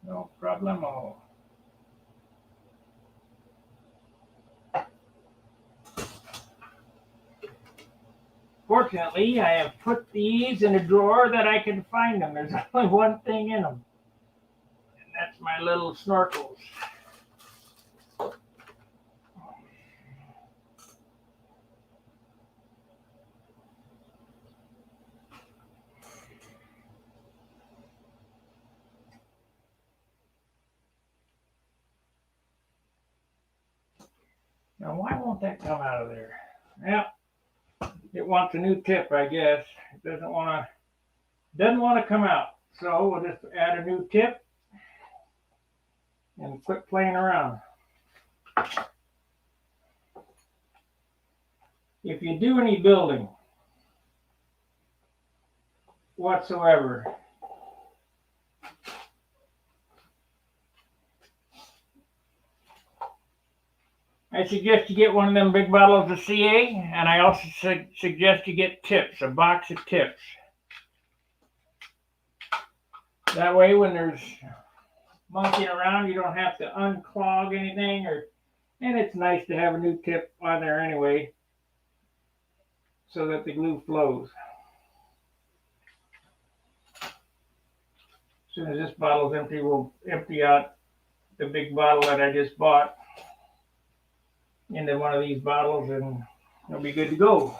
No problemo. Fortunately, I have put these in a drawer that I can find them. There's only one thing in them, and that's my little snorkels. Now, why won't that come out of there? Yeah, it wants a new tip, I guess. It doesn't want to come out. So we'll just add a new tip and quit playing around. If you do any building whatsoever, I suggest you get one of them big bottles of CA, and I also suggest you get tips, a box of tips. That way, when there's monkeying around, you don't have to unclog anything, and it's nice to have a new tip on there anyway, so that the glue flows. As soon as this bottle's empty, we'll empty out the big bottle that I just bought into one of these bottles, and it'll be good to go.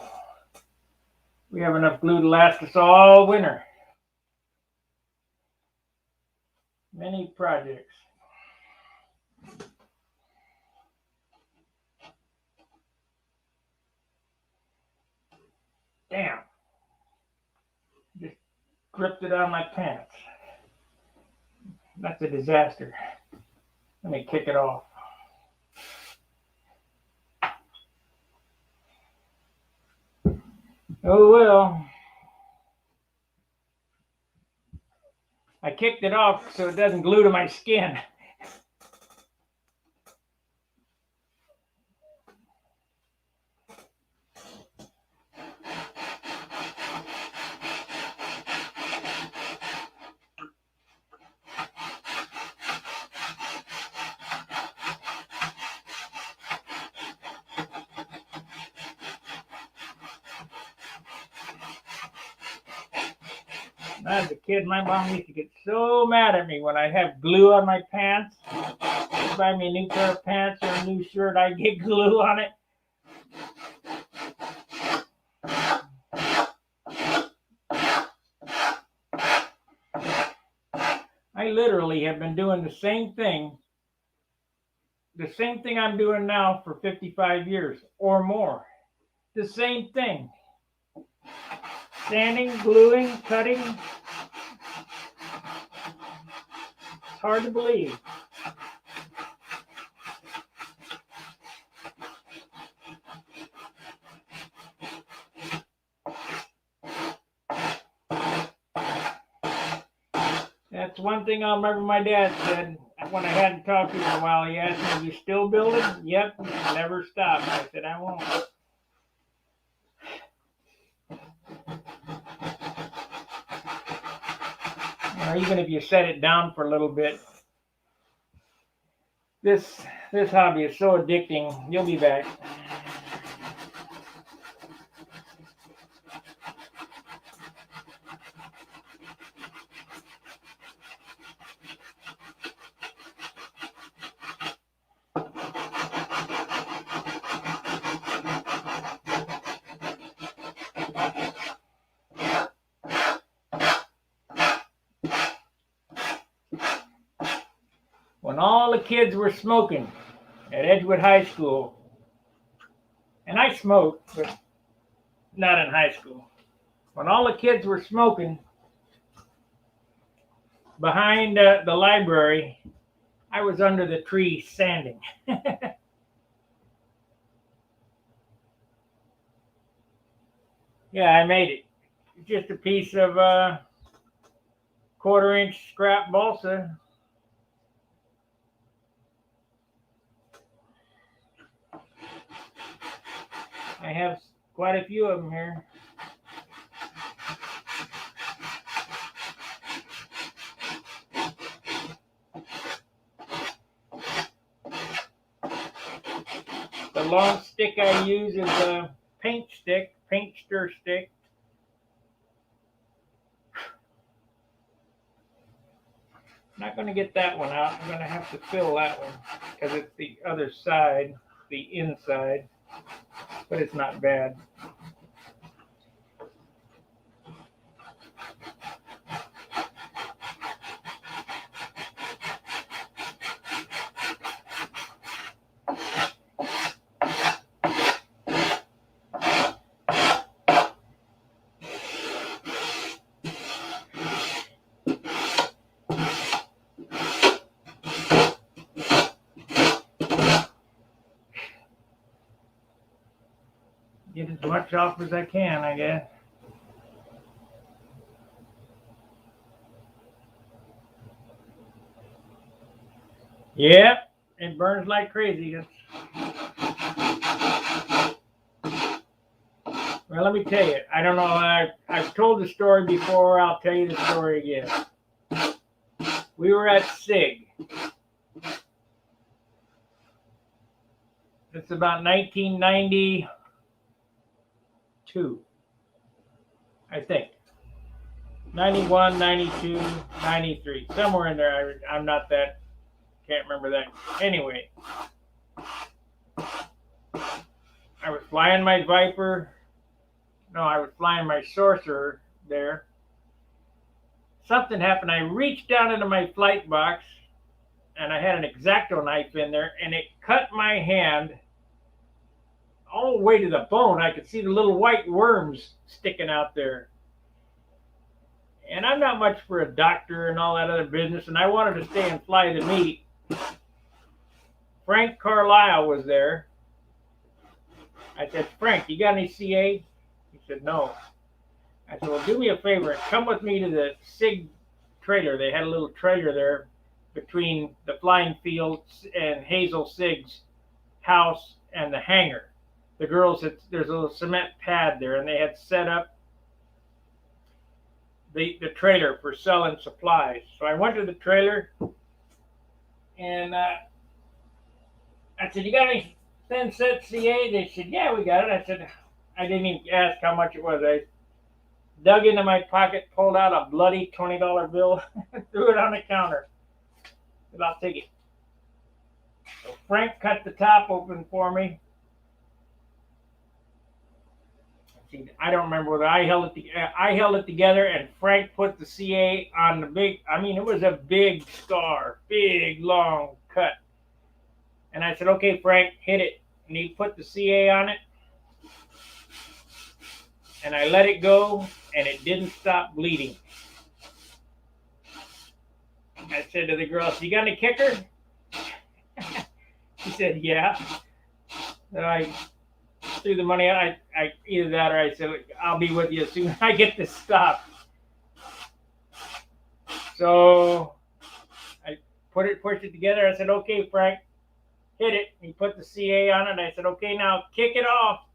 We have enough glue to last us all winter. Many projects. Damn. Just gripped it on my pants. That's a disaster. Let me kick it off. Oh well. I kicked it off so it doesn't glue to my skin. As a kid, my mom used to get so mad at me when I have glue on my pants. She'd buy me a new pair of pants or a new shirt, I'd get glue on it. I literally have been doing the same thing I'm doing now for 55 years or more. The same thing. Sanding, gluing, cutting. It's hard to believe. That's one thing I remember my dad said when I hadn't talked to him in a while. He asked me, "You still building?" "Yep, never stop." I said, "I won't." Or even if you set it down for a little bit. This hobby is so addicting. You'll be back. When all the kids were smoking at Edgewood High School, and I smoked, but not in high school. When all the kids were smoking behind the library, I was under the tree sanding. Yeah, I made it. Just a piece of 1/4-inch scrap balsa. I have quite a few of them here. long stick I use is a paint stir stick. I'm not going to get that one out. I'm going to have to fill that one because it's the other side, the inside, but it's not bad. Get as much off as I can, I guess. Yeah, it burns like crazy. Well, let me tell you. I don't know. I've told the story before. I'll tell you the story again. We were at SIG. It's about 1992, I think. 91, 92, 93. Somewhere in there. I'm not that, can't remember that. Anyway, I was flying my Viper. No, I was flying my Sorcerer there. Something happened. I reached down into my flight box, and I had an X-Acto knife in there, and it cut my hand all the way to the bone. I could see the little white worms sticking out there. And I'm not much for a doctor and all that other business, and I wanted to stay and fly the meet. Frank Carlisle was there. I said, Frank, you got any CA? He said, no. I said, well, do me a favor and come with me to the SIG trailer. They had a little trailer there between the flying field and Hazel Sig's house and the hangar. The girls, there's a little cement pad there, and they had set up the trailer for selling supplies. So I went to the trailer, and I said, you got any thin set CA? They said, yeah, we got it. I said, I didn't even ask how much it was. I dug into my pocket, pulled out a bloody $20 bill, threw it on the counter. Said, I'll take it. So Frank cut the top open for me. I don't remember whether I held it together, and Frank put the CA on the big. I mean, it was a big scar, big long cut. And I said, "Okay, Frank, hit it." And he put the CA on it, and I let it go, and it didn't stop bleeding. I said to the girl, "You got any kicker?" She said, "Yeah." Then I threw the money out. I either that or I said, I'll be with you as soon as I get this stopped. So I pushed it together. I said, okay, Frank, hit it. He put the CA on it. I said, okay, now kick it off.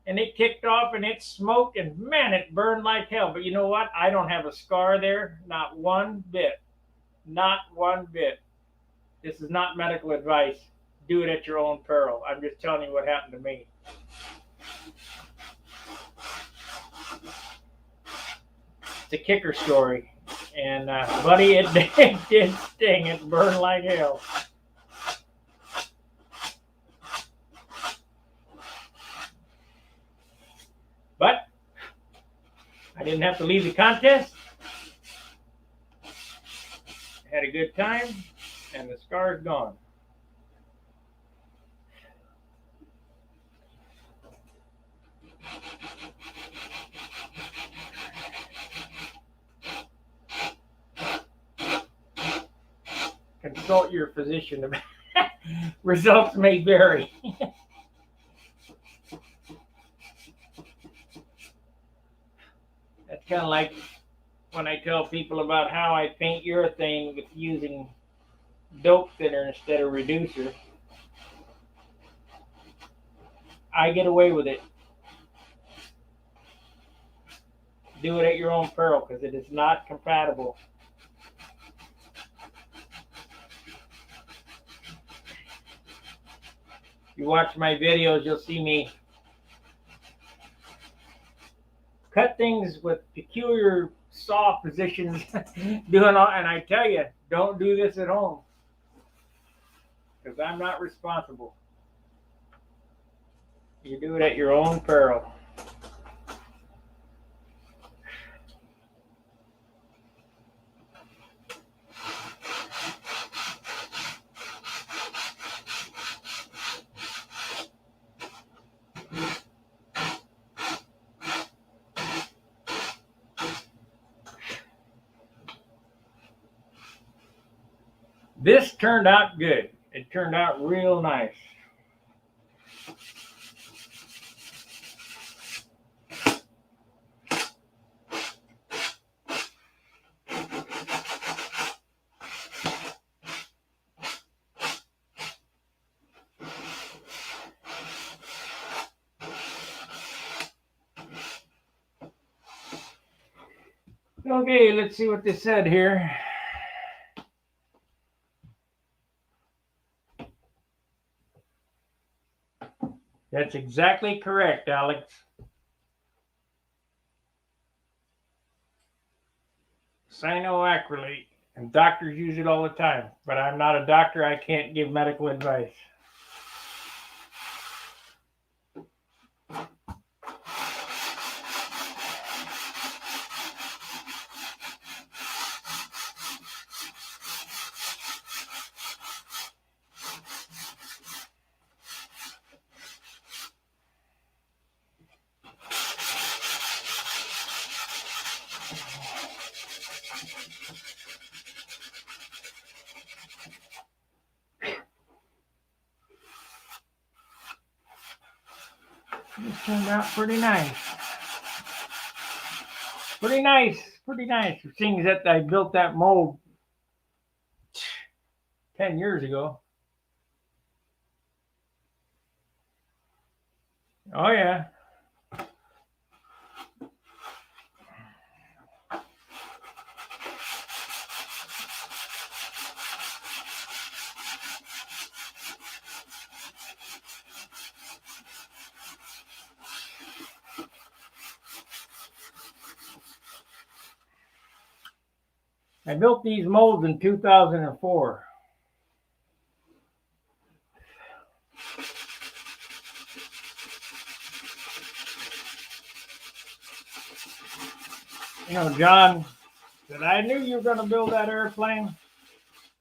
And it kicked off and it smoked, and man, it burned like hell. But you know what? I don't have a scar there. Not one bit. Not one bit. This is not medical advice. Do it at your own peril. I'm just telling you what happened to me. It's a kicker story. And, buddy, it did sting. It burned like hell. But I didn't have to leave the contest. I had a good time, and the scar's gone. Consult your physician. Results may vary. That's kind of like when I tell people about how I paint urethane with using dope thinner instead of reducer. I get away with it. Do it at your own peril because it is not compatible. you watch my videos, you'll see me cut things with peculiar saw positions, doing all, and I tell you, don't do this at home, because I'm not responsible. You do it at your own peril. This turned out good. It turned out real nice. Okay, let's see what they said here. That's exactly correct, Alex. Cyanoacrylate. And doctors use it all the time. But I'm not a doctor. I can't give medical advice. This turned out pretty nice. Pretty nice. Pretty nice. The thing is that I built that mold 10 years ago. Oh, yeah. I built these molds in 2004. You know, John said, I knew you were going to build that airplane.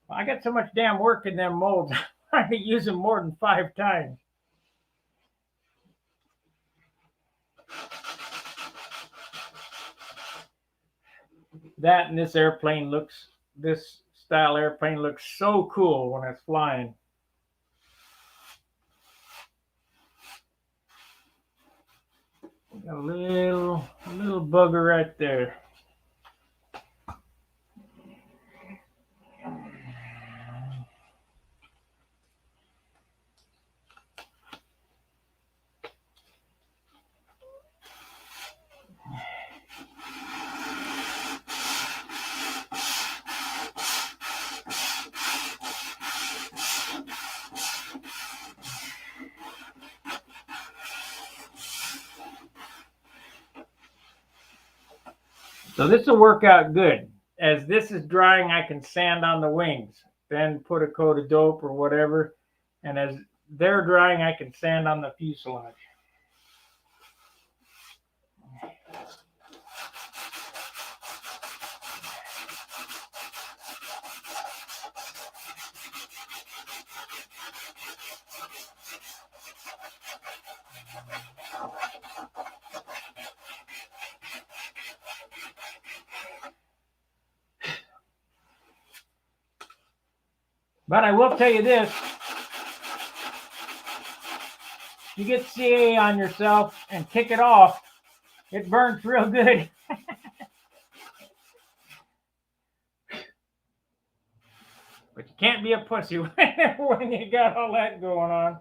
Well, I got so much damn work in them molds. I could use them more than 5 times. That and this airplane looks, this style airplane looks so cool when it's flying. A little bugger right there. So this will work out good. As this is drying, I can sand on the wings, then put a coat of dope or whatever. And as they're drying, I can sand on the fuselage. But I will tell you this, you get CA on yourself and kick it off, it burns real good. But you can't be a pussy when you got all that going on.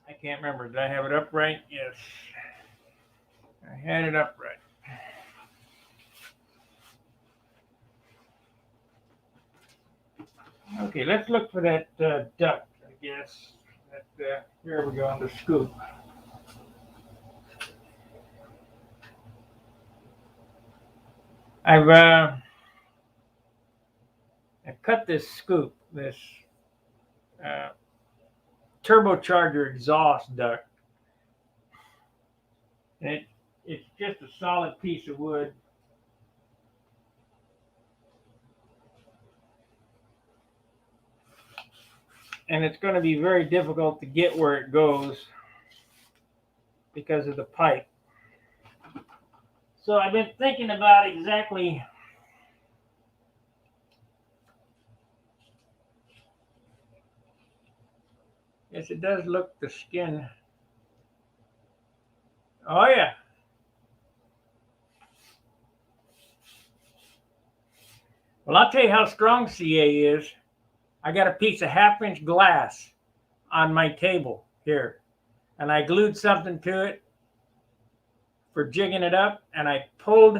I can't remember. Did I have it upright? Yes. I had it upright. Okay, let's look for that duck, I guess. Here we go on the scoop. I've I cut this scoop, this uh, turbocharger exhaust duct, and it's just a solid piece of wood. And it's going to be very difficult to get where it goes because of the pipe. So I've been thinking about exactly. Yes, it does look the skin. Oh yeah. Well, I'll tell you how strong CA is. I got a piece of half-inch glass on my table here, and I glued something to it for jigging it up, and I pulled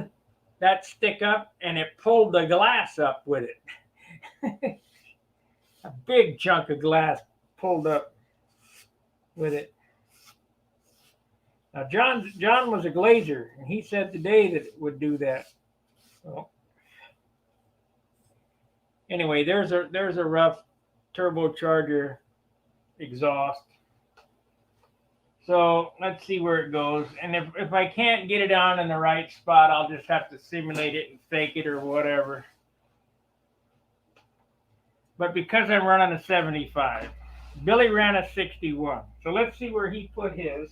that stick up, and it pulled the glass up with it. A big chunk of glass pulled up with it. Now, John was a glazier, and he said today that it would do that. So, anyway, there's a rough turbocharger exhaust. So let's see where it goes. And if I can't get it on in the right spot, I'll just have to simulate it and fake it or whatever. But because I'm running a 75, Billy ran a 61. So let's see where he put his.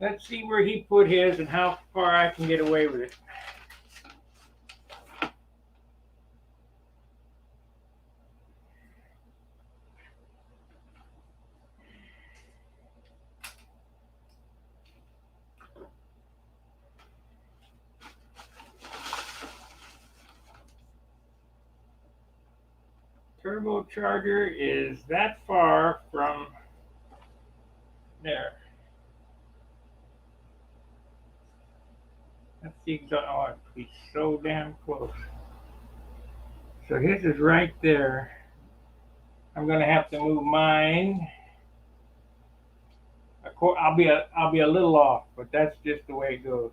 Let's see where he put his and how far I can get away with it. Turbocharger is that far from there. That's the exact. Oh, he's so damn close. So his is right there. I'm gonna have to move mine. I'll be a little off, but that's just the way it goes.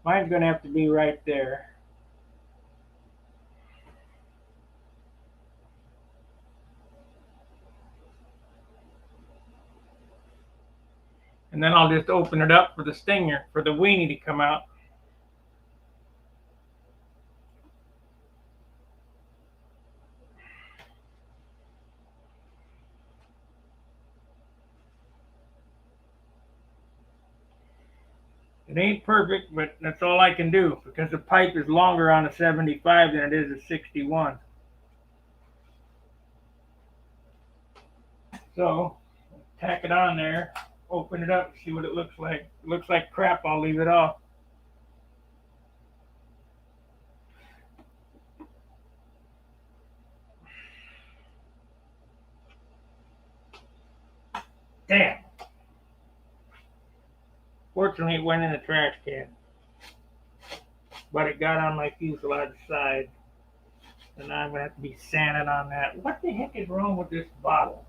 Mine's gonna have to be right there. And then I'll just open it up for the stinger, for the weenie to come out. It ain't perfect, but that's all I can do because the pipe is longer on a 75 than it is a 61. So, tack it on there, open it up, see what it looks like. If it looks like crap, I'll leave it off. Damn. Fortunately, it went in the trash can, but it got on my fuselage side, and now I'm gonna have to be sanding on that. What the heck is wrong with this bottle?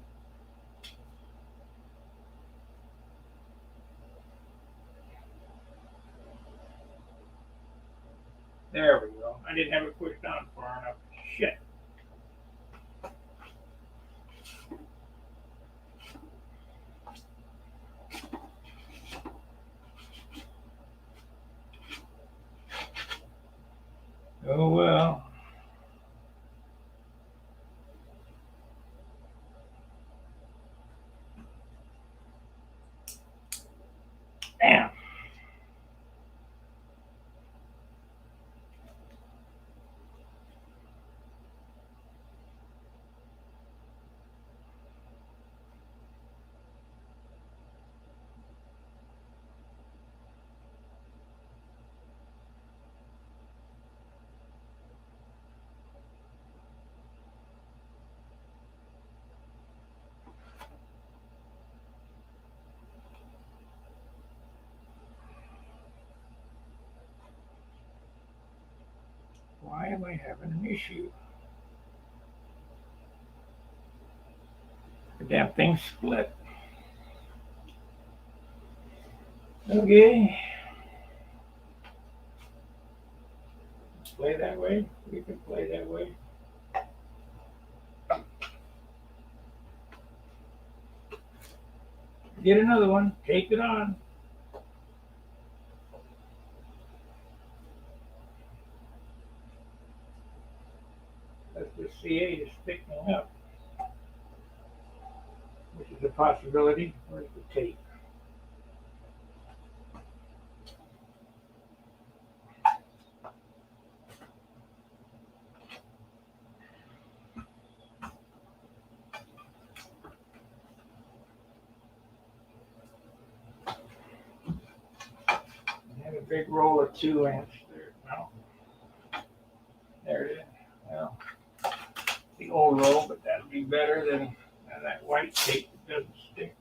There we go. I didn't have it pushed down far enough. Shit. Oh well. Damn. am I having an issue? The damn thing split. Okay. Play that way. We can play that way. Get another one. Take it on. That's the C8 is thickening up, which is a possibility. Where's the tape? I have a big roll of 2 inch there. No. There it is. Well, the old roll, but that'd be better than that white tape that doesn't stick.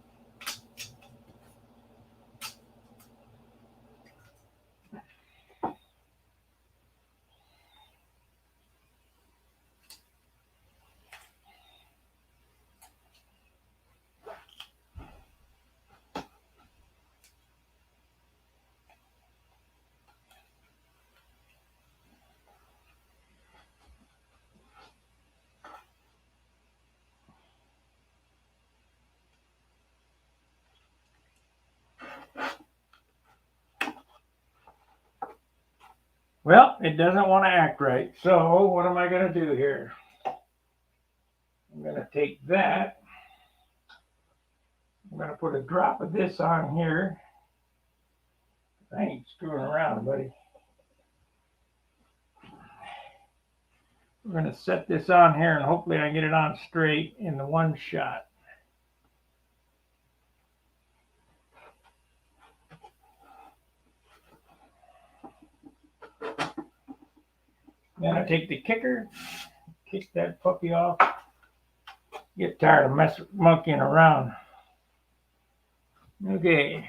Well, it doesn't want to act right. So what am I going to do here? I'm going to take that. I'm going to put a drop of this on here. I ain't screwing around, buddy. We're going to set this on here and hopefully I get it on straight in the one shot. Then I take the kicker, kick that puppy off. Get tired of monkeying around. Okay.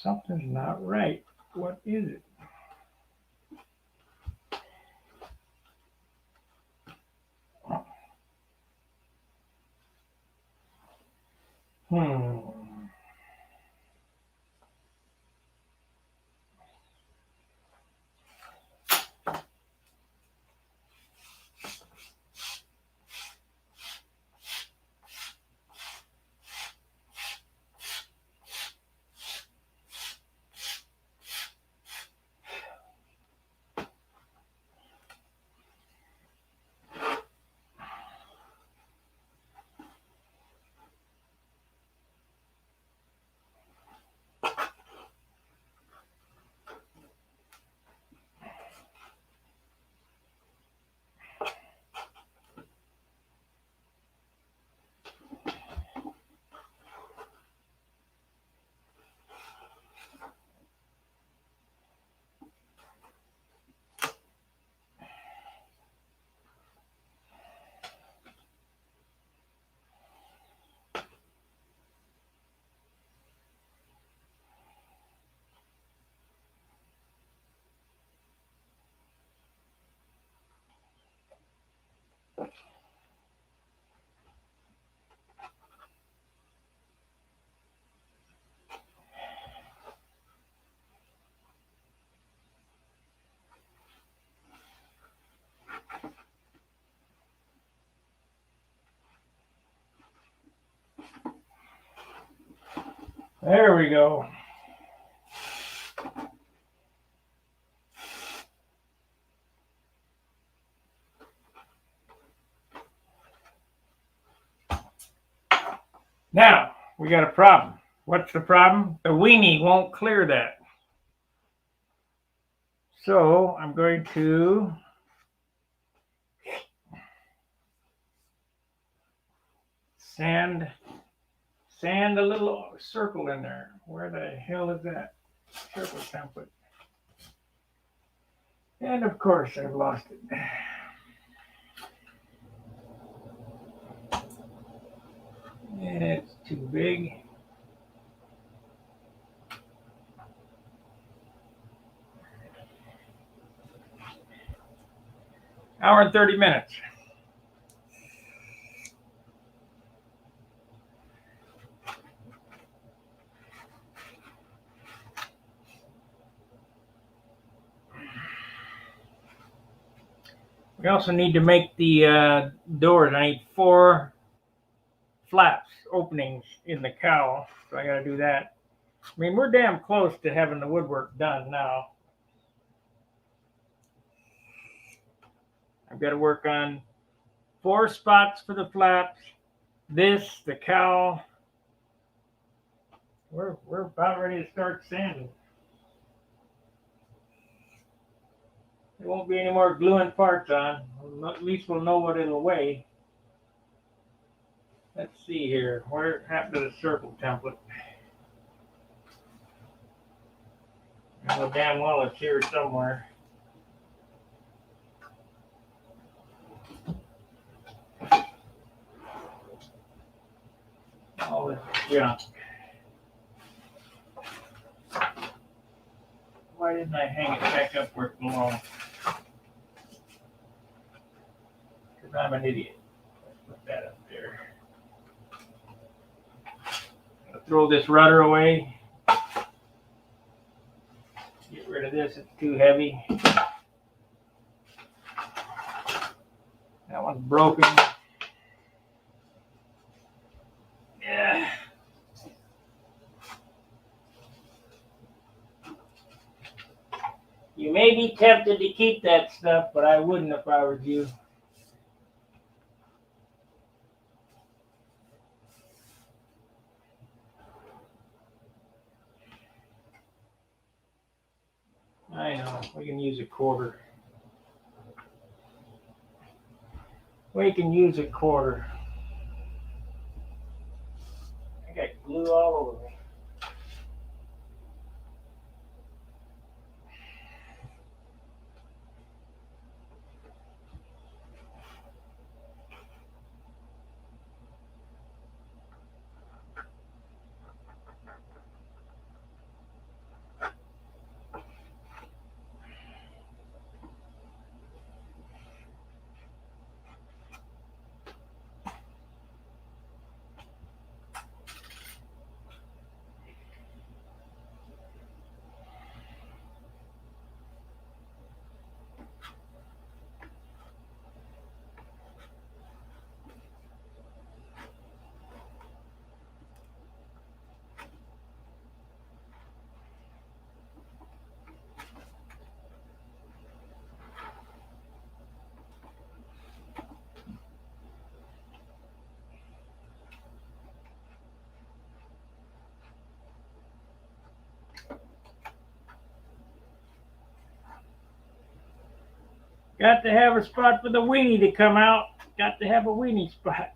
Something's not right. What is it? There we go. Now, we got a problem. What's the problem? The weenie won't clear that. So, I'm going to sand a little circle in there. Where the hell is that circle template? And of course, I've lost it. It's too big. Hour and 30 minutes. We also need to make the doors. I need 4 flaps, openings in the cowl, so I got to do that. I mean, we're damn close to having the woodwork done now. I've got to work on 4 spots for the flaps, this, the cowl. We're about ready to start sanding. There won't be any more gluing parts on. At least we'll know what it'll weigh. Let's see here. Where happened to the circle template? I know damn well it's here somewhere. All this junk. Why didn't I hang it back up where it belongs? Because I'm an idiot. Let's put that up there. I'll throw this rudder away. Get rid of this, it's too heavy. That one's broken. Yeah. You may be tempted to keep that stuff, but I wouldn't if I were you. I know, we can use a quarter. We can use a quarter. I got glue all over me. Got to have a spot for the weenie to come out. Got to have a weenie spot.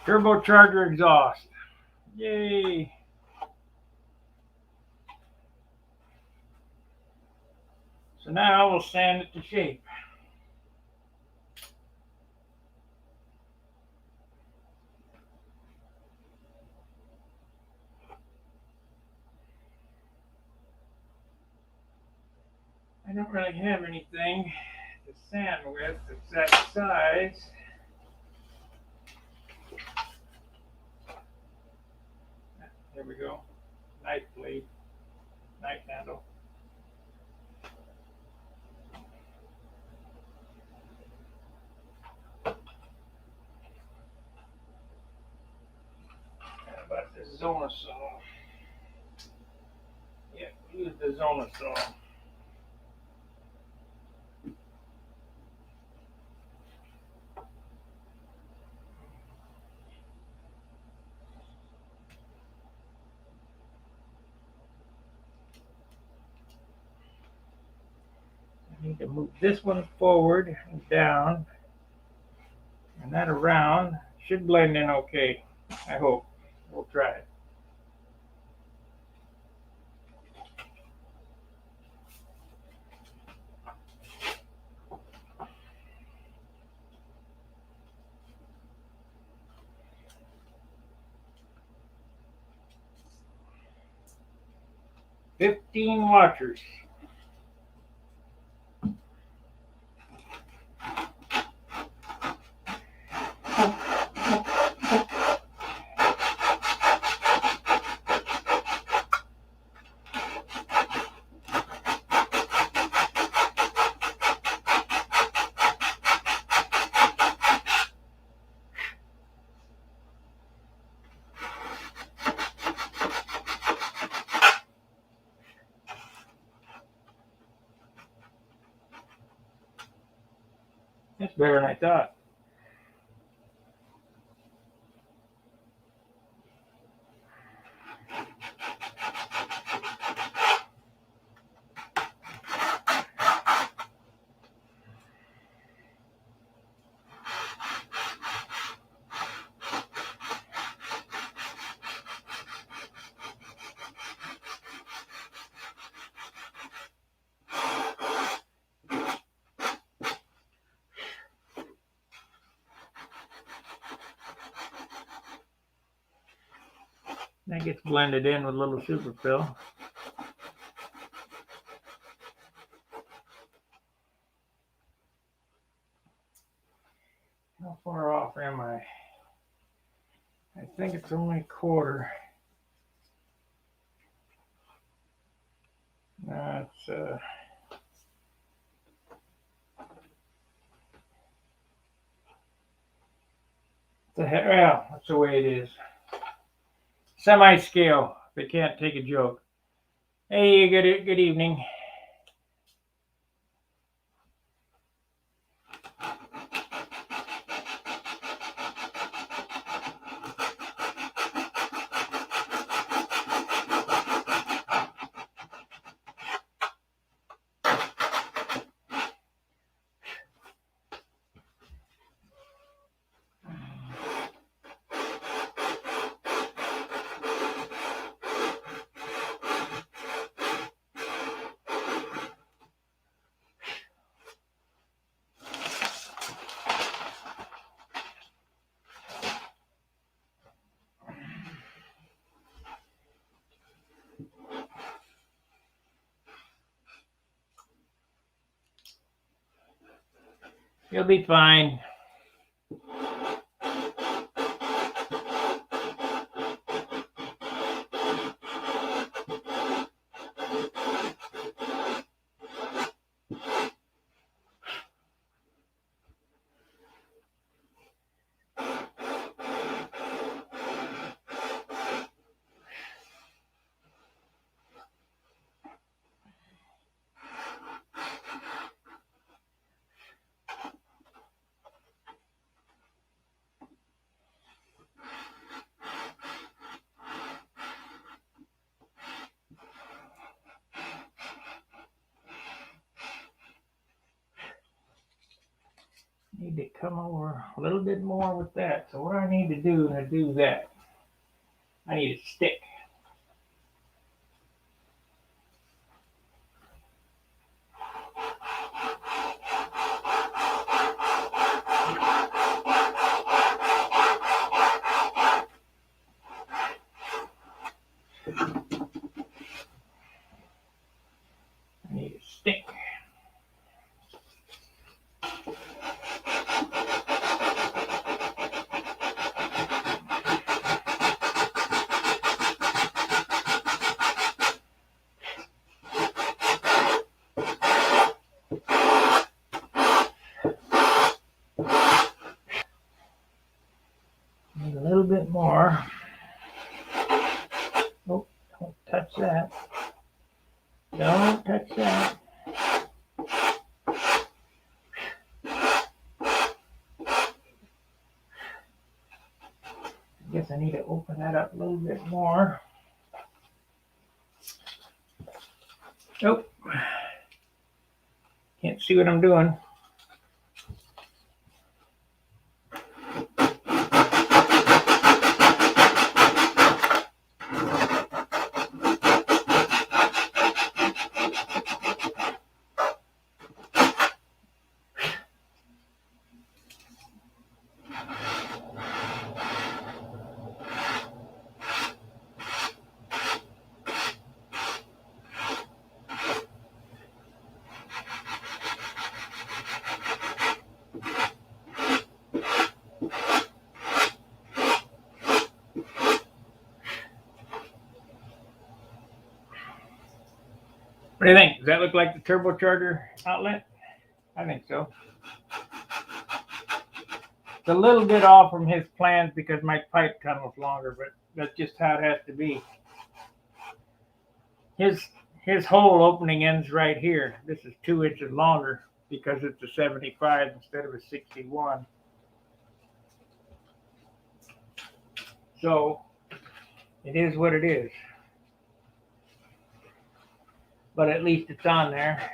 Turbocharger exhaust. Yay. So now we'll sand it to shape. I don't really have anything to sand with that's that size. There we go. Knife blade, knife handle. How about the Zona saw? Yeah, use the Zona saw. Need to move this one forward and down, and that around. Should blend in okay, I hope. We'll try it. "15 watchers." That's better than I thought. That gets blended in with a little super fill. How far off am I? I think it's only a quarter. That's well, that's the way it is. Semi-scale. They can't take a joke. Hey, good evening. You'll be fine. Need to come over a little bit more with that. So what I need to do that, I need a stick. I need a stick. Need a little bit more. Oh, don't touch that. Don't touch that. I guess I need to open that up a little bit more. Nope. Can't see what I'm doing. What do you think? Does that look like the turbocharger outlet? I think so. It's a little bit off from his plans because my pipe tunnel's longer, but that's just how it has to be. His hole opening ends right here. This is 2 inches longer because it's a 75 instead of a 61. So it is what it is. But at least it's on there.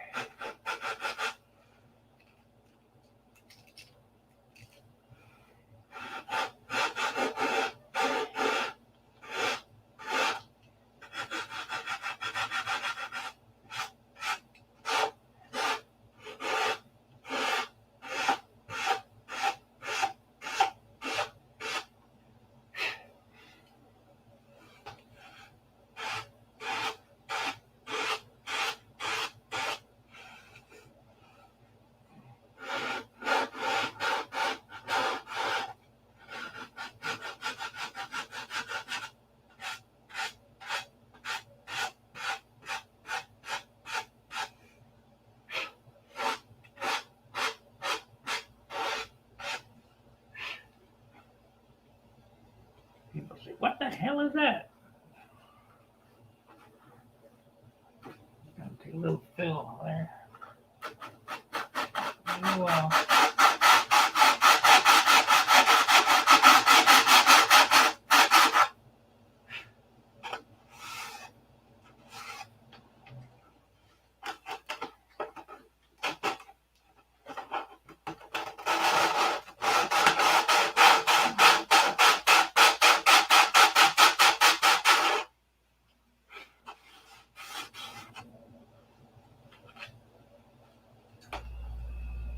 People say, what the hell is that? Gonna take a little fill there. Oh, well.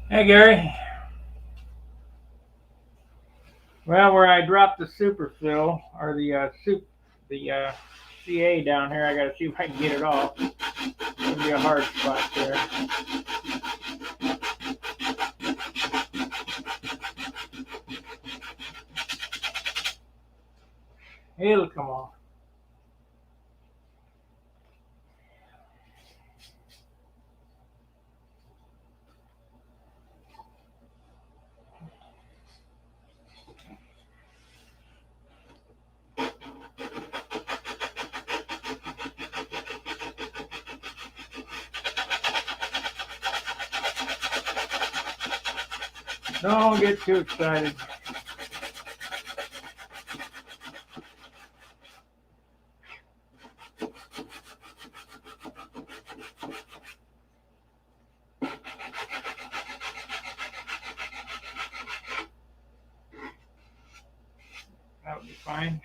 Hey, Gary. Well, where I dropped the superfill or the CA down here, I got to see if I can get it off. It'll be a hard spot there. It'll come off. Don't get too excited. That would be fine.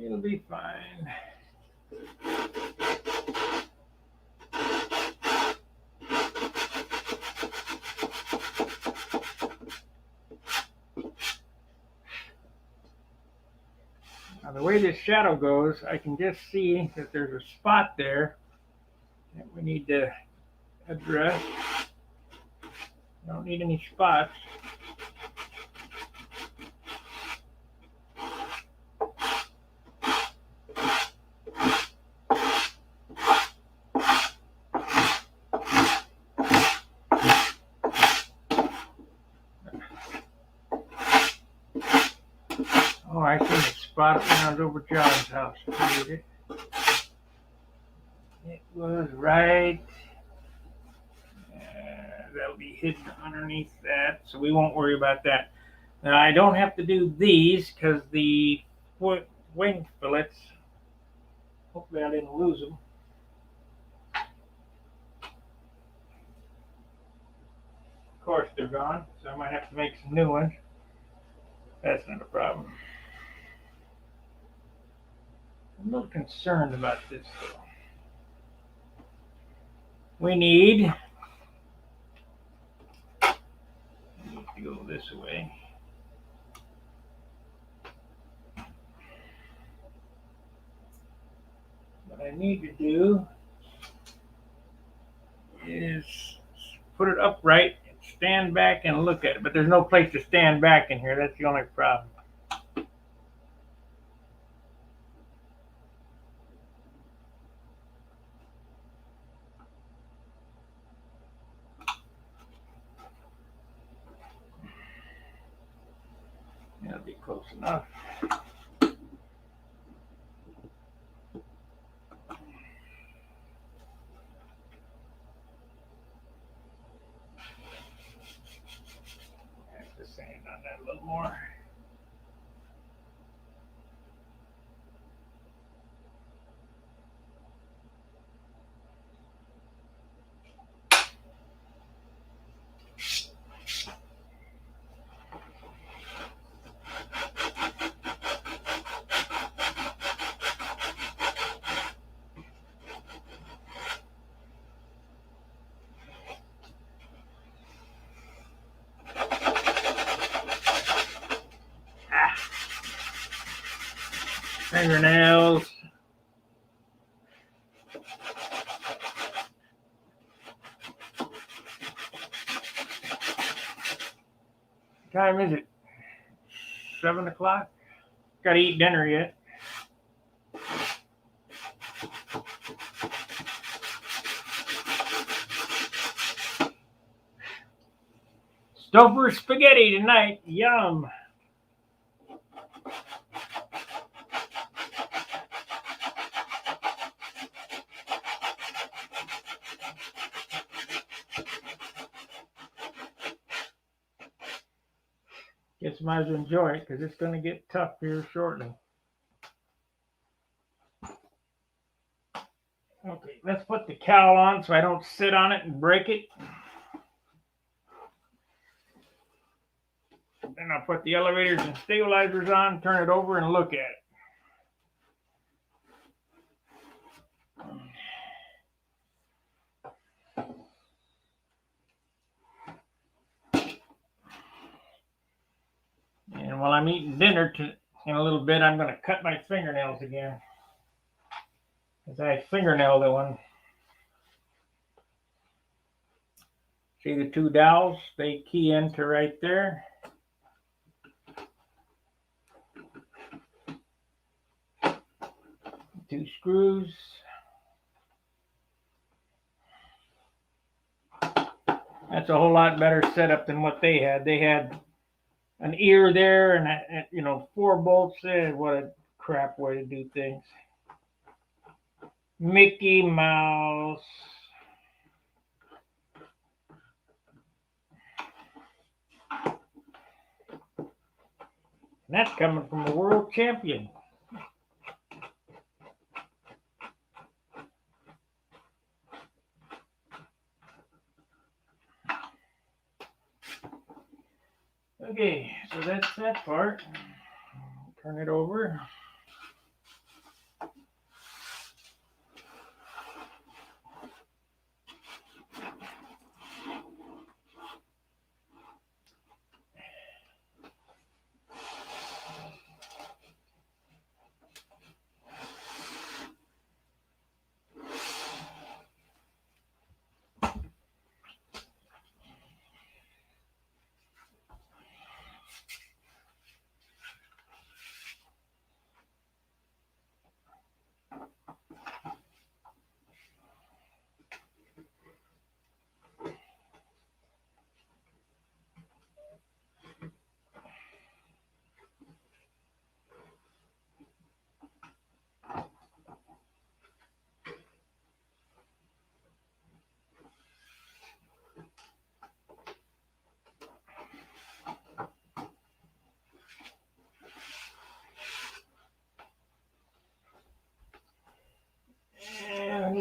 It'll be fine. Now, the way this shadow goes, I can just see that there's a spot there that we need to address. Don't need any spots. Oh, I seen a spot when I was over John's house. It was right. That'll be hidden underneath that, so we won't worry about that. Now, I don't have to do these because the wing fillets. Hopefully I didn't lose them. Of course they're gone, so I might have to make some new ones. That's not a problem. I'm a little concerned about this though. We need to go this way. What I need to do is put it upright and stand back and look at it. But there's no place to stand back in here. That's the only problem. That'll be close enough. Have to sand on that a little more. Fingernails. What time is it? 7 o'clock? Gotta eat dinner yet. Stouffer spaghetti tonight. Yum. Guess might as well enjoy it because it's going to get tough here shortly. Okay, let's put the cowl on so I don't sit on it and break it. Then I'll put the elevators and stabilizers on, turn it over, and look at it. And while I'm eating dinner in a little bit, I'm going to cut my fingernails again. Because I fingernailed the one. See the two dowels? They key into right there. Two screws. That's a whole lot better setup than what they had. They had an ear there and 4 bolts there. What a crap way to do things. Mickey Mouse. And that's coming from a world champion. Okay, so that's that part. Turn it over.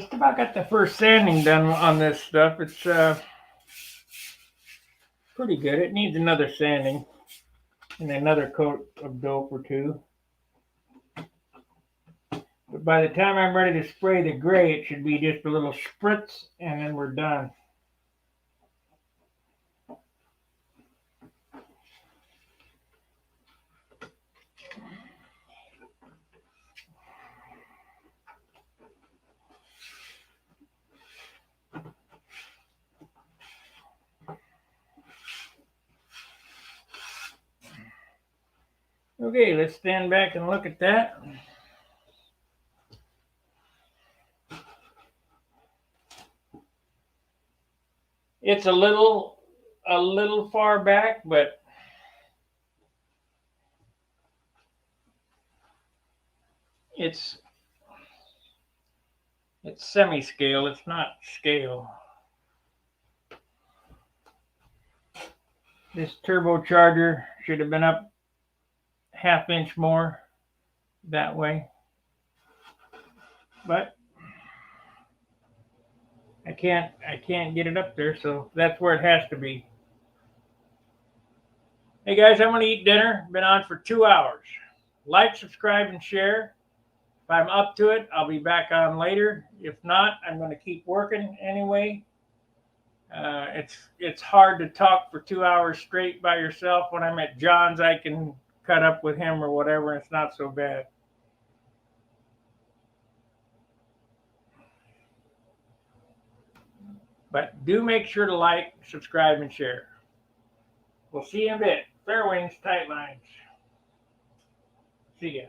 Just about got the first sanding done on this stuff. It's pretty good. It needs another sanding and another coat of dope or two. But by the time I'm ready to spray the gray, it should be just a little spritz, and then we're done. Okay, let's stand back and look at that. It's a little far back, but it's semi-scale. It's not scale. This turbocharger should have been up ½ inch more that way, but I can't get it up there, so that's where it has to be. Hey guys, I'm gonna eat dinner. Been on for 2 hours. Like, subscribe, and share. If I'm up to it, I'll be back on later. If not, I'm gonna keep working anyway. It's hard to talk for 2 hours straight by yourself. When I'm at John's, I can cut up with him or whatever, and it's not so bad. But do make sure to like, subscribe, and share. We'll see you in a bit. Fair wings, tight lines. See ya.